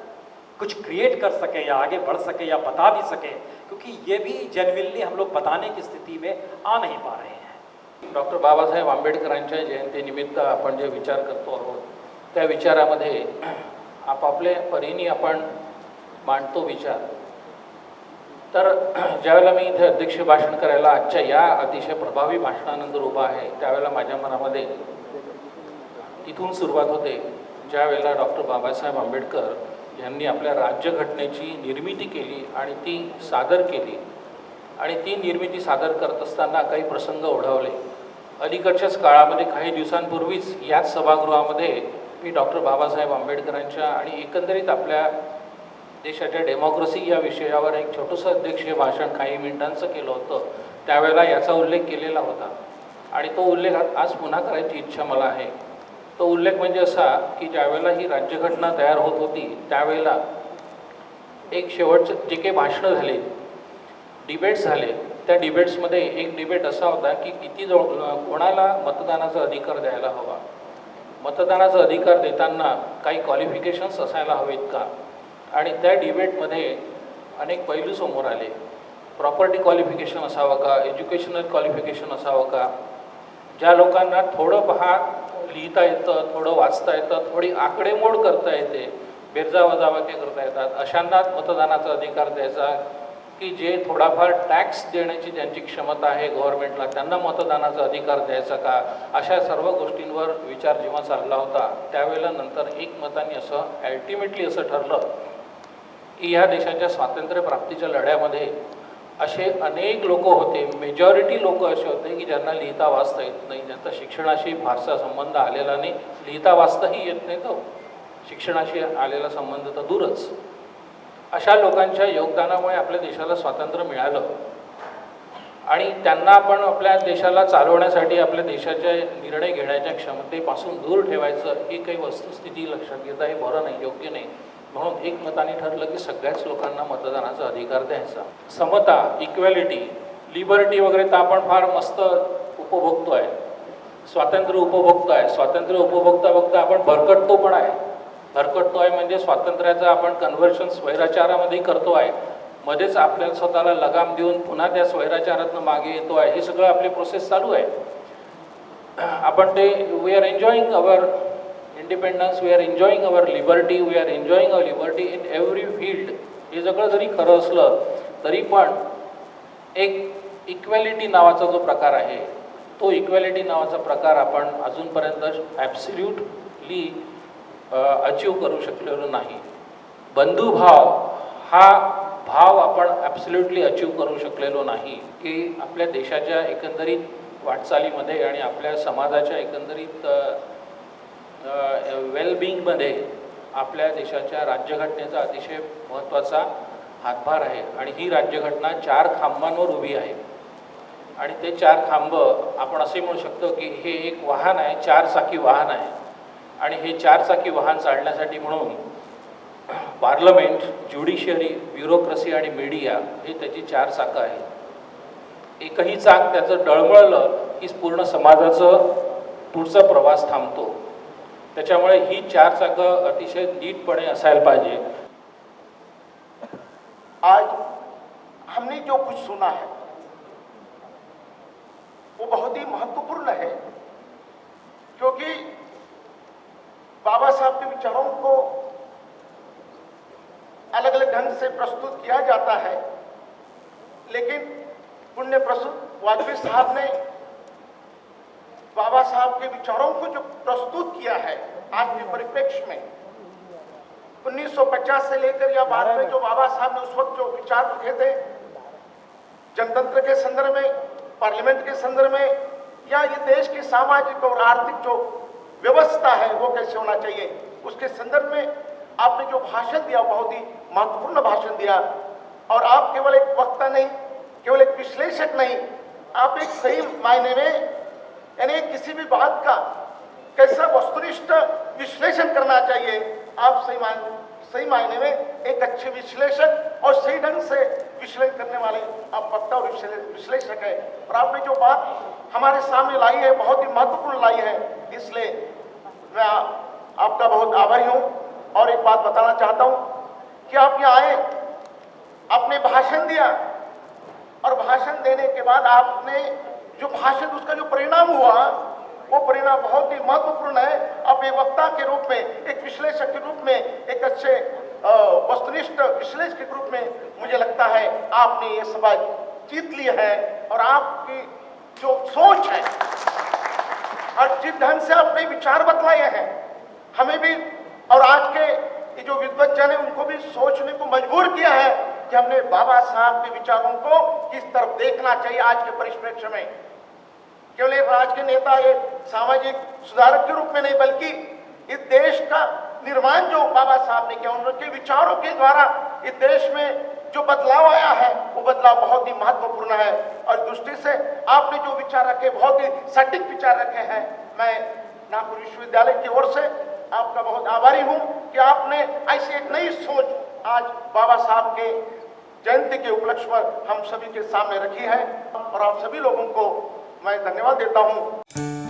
C: कुछ क्रिएट कर सकें या आगे बढ़ सके या बता भी सकें, क्योंकि ये भी जेन्युइनली हम लोग बताने की स्थिती में आ नहीं पा रहे हैं।
D: डॉक्टर बाबासाहेब आंबेडकरांच्या जयंतीनिमित्त आपण जे विचार करतो आहोत त्या विचारामध्ये आपापल्या परीने आपण मांडतो विचार। तर ज्यावेळेला मी इथे अध्यक्ष भाषण करायला आजच्या या अतिशय प्रभावी भाषणानंतर उभा आहे त्यावेळेला माझ्या मनामध्ये तिथून सुरुवात होते ज्यावेळेला डॉक्टर बाबासाहेब आंबेडकर यांनी आपल्या राज्यघटनेची निर्मिती केली आणि ती सादर केली आणि ती निर्मिती सादर करत असताना काही प्रसंग ओढवले। अलीकडच्याच काळामध्ये काही दिवसांपूर्वीच याच सभागृहामध्ये मी डॉक्टर बाबासाहेब आंबेडकरांच्या आणि एकंदरीत आपल्या देशाच्या डेमोक्रेसी या विषयावर एक छोटंसं अध्यक्षीय भाषण काही मिनिटांचं केलं होतं। त्यावेळेला याचा उल्लेख केलेला होता आणि तो उल्लेख आज पुन्हा करायची इच्छा मला आहे। तो उल्लेख म्हणजे असा की ज्यावेळेला ही राज्यघटना तयार होत होती त्यावेळेला एक शेवटचे जे काही भाषणं झाले, डिबेट्स झाले, त्या डिबेट्समध्ये एक डिबेट असा होता की किती कोणाला मतदानाचा अधिकार द्यायला हवा, मतदानाचा अधिकार देताना काही क्वालिफिकेशन्स असायला हवेत का, आणि त्या डिबेटमध्ये अनेक पैलू समोर आले। प्रॉपर्टी क्वालिफिकेशन असावं का, एज्युकेशनल क्वालिफिकेशन असावं का, ज्या लोकांना थोडं लिहिता येतं, थोडं वाचता येतं, थोडी आकडेमोड करता येते, बेरजा वजाबाकी करता येतात, अशांना मतदानाचा अधिकार द्यायचा की जे थोडाफार टॅक्स देण्याची ज्यांची क्षमता आहे गव्हर्नमेंटला त्यांना मतदानाचा अधिकार द्यायचा का, अशा सर्व गोष्टींवर विचार जेव्हा चालला होता त्यावेळेला नंतर एकमताने असं अल्टिमेटली असं ठरलं की ह्या देशाच्या स्वातंत्र्य प्राप्तीच्या लढ्यामध्ये असे अनेक लोक होते, मेजॉरिटी लोक असे होते की ज्यांना लिहिता वाचता येत नाही, ज्यांचा शिक्षणाशी फारसा संबंध आलेला नाही, लिहिता वाचताही येत नाही, तर शिक्षणाशी आलेला संबंध तर दूरच। अशा लोकांच्या योगदानामुळे आपल्या देशाला स्वातंत्र्य मिळालं आणि त्यांना आपण आपल्या देशाला चालवण्यासाठी आपल्या देशाच्या निर्णय घेण्याच्या क्षमतेपासून दूर ठेवायचं ही काही वस्तुस्थिती लक्षात घेता हे बरं नाही, योग्य नाही। म्हणून एकमताने ठरलं की सगळ्याच लोकांना मतदानाचा अधिकार द्यायचा। समता, इक्वॅलिटी, लिबर्टी वगैरे तर आपण फार मस्त उपभोगतो आहे, स्वातंत्र्य उपभोगतो आहे। स्वातंत्र्य उपभोगता बघता आपण भरकटतो पण आहे, भरकटतो आहे म्हणजे स्वातंत्र्याचं आपण कन्व्हर्शन स्वैराचारामध्ये करतो आहे, मध्येच आपल्याला स्वतःला लगाम देऊन पुन्हा त्या स्वैराचारातनं मागे येतो आहे, हे सगळं आपली प्रोसेस चालू आहे। आपण ते we are enjoying our independence, we are enjoying our liberty, we are enjoying our liberty in every field. हे सगळं जरी खरं असलं तरी पण एक इक्वॅलिटी नावाचा जो प्रकार आहे तो इक्वॅलिटी नावाचा प्रकार आपण अजूनपर्यंत ॲब्सल्यूटली अचीव करू शकलेलो नाही। बंधुभाव हा भाव आपण ॲब्सल्यूटली अचीव करू शकलेलो नाही की आपल्या देशाच्या एकंदरीत वाटचालीमध्ये आणि आपल्या समाजाच्या एकंदरीत वेलबिंगमध्ये आपल्या देशाच्या राज्यघटनेचा अतिशय महत्त्वाचा हातभार आहे आणि ही राज्यघटना 4 खांबांवर उभी आहे आणि ते 4 खांब आपण असे म्हणू शकतो की हे एक वाहन आहे, 4 चाकी वाहन आहे आणि हे 4 चाकी वाहन चालण्यासाठी म्हणून पार्लमेंट, ज्युडिशियरी, ब्युरोक्रेसी आणि मीडिया हे त्याची 4 चाकं आहेत। एकही चाक त्याचं डळमळलं की पूर्ण समाजाचं पुढचा प्रवास थांबतो, त्याच्यामुळे ही 4 चाकं अतिशय नीटपणे असायला पाहिजे।
E: आज हमने जो कुछ सुना है वो बहुत ही महत्वपूर्ण है, क्योंकि बाबा साहब के विचारों को अलग अलग ढंग से प्रस्तुत किया जाता है, लेकिन पुण्य प्रसूत वाजपेयी साहब ने बाबा साहब के विचारों को जो प्रस्तुत किया है आज के परिप्रेक्ष्य में, 1950 से लेकर या बाद में जो बाबा साहब ने उस वक्त जो विचार रखे थे जनतंत्र के संदर्भ में, पार्लियामेंट के संदर्भ में, या ये देश की सामाजिक और आर्थिक जो व्यवस्था है वो कैसे होना चाहिए, उसके संदर्भ में आपने जो भाषण दिया बहुत ही महत्वपूर्ण भाषण दिया। और आप केवल एक वक्ता नहीं, केवल एक विश्लेषक नहीं, आप एक सही मायने में यानी किसी भी बात का कैसा वस्तुनिष्ठ विश्लेषण करना चाहिए, आप सही मायने में एक अच्छे विश्लेषक और सही ढंग से विश्लेषण करने वाले आप वक्ता और विश्लेषक है। और आपने जो बात हमारे सामने लाई है बहुत ही महत्वपूर्ण लाई है, इसलिए मैं आपका बहुत आभारी हूं। और एक बात बताना चाहता हूं कि आप यहाँ आए, आपने भाषण दिया और भाषण देने के बाद आपने जो भाषण उसका जो परिणाम हुआ वो परिणाम बहुत ही महत्वपूर्ण है। आप एक वक्ता के रूप में, एक विश्लेषक के रूप में, एक अच्छे वस्तुनिष्ठ विश्लेषक के रूप में मुझे लगता है आपने ये सभा जीत ली है। और आपकी जो सोच है और जिस ढंग से आपने विचार बतलाए हैं, हमें भी और आज के ये जो विद्वज्जन है उनको भी सोचने को मजबूर किया है कि हमने बाबा साहब के विचारों को किस तरफ देखना चाहिए आज के परिप्रेक्ष्य में। केवल एक राज के नेता, एक सामाजिक सुधारक के रूप में नहीं, बल्कि इस देश का निर्माण जो बाबा साहब ने किया, उनके विचारों के द्वारा इस देश में जो बदलाव आया है वो बदलाव बहुत ही महत्वपूर्ण है। और दृष्टि से आपने जो विचार रखे, बहुत ही सटीक विचार रखे हैं। मैं नागपुर विश्वविद्यालय की ओर से आपका बहुत आभारी हूं कि आपने ऐसी एक नई सोच आज बाबा साहब के जयंती के उपलक्ष्य पर हम सभी के सामने रखी है। और आप सभी लोगों को मैं धन्यवाद देता हूं।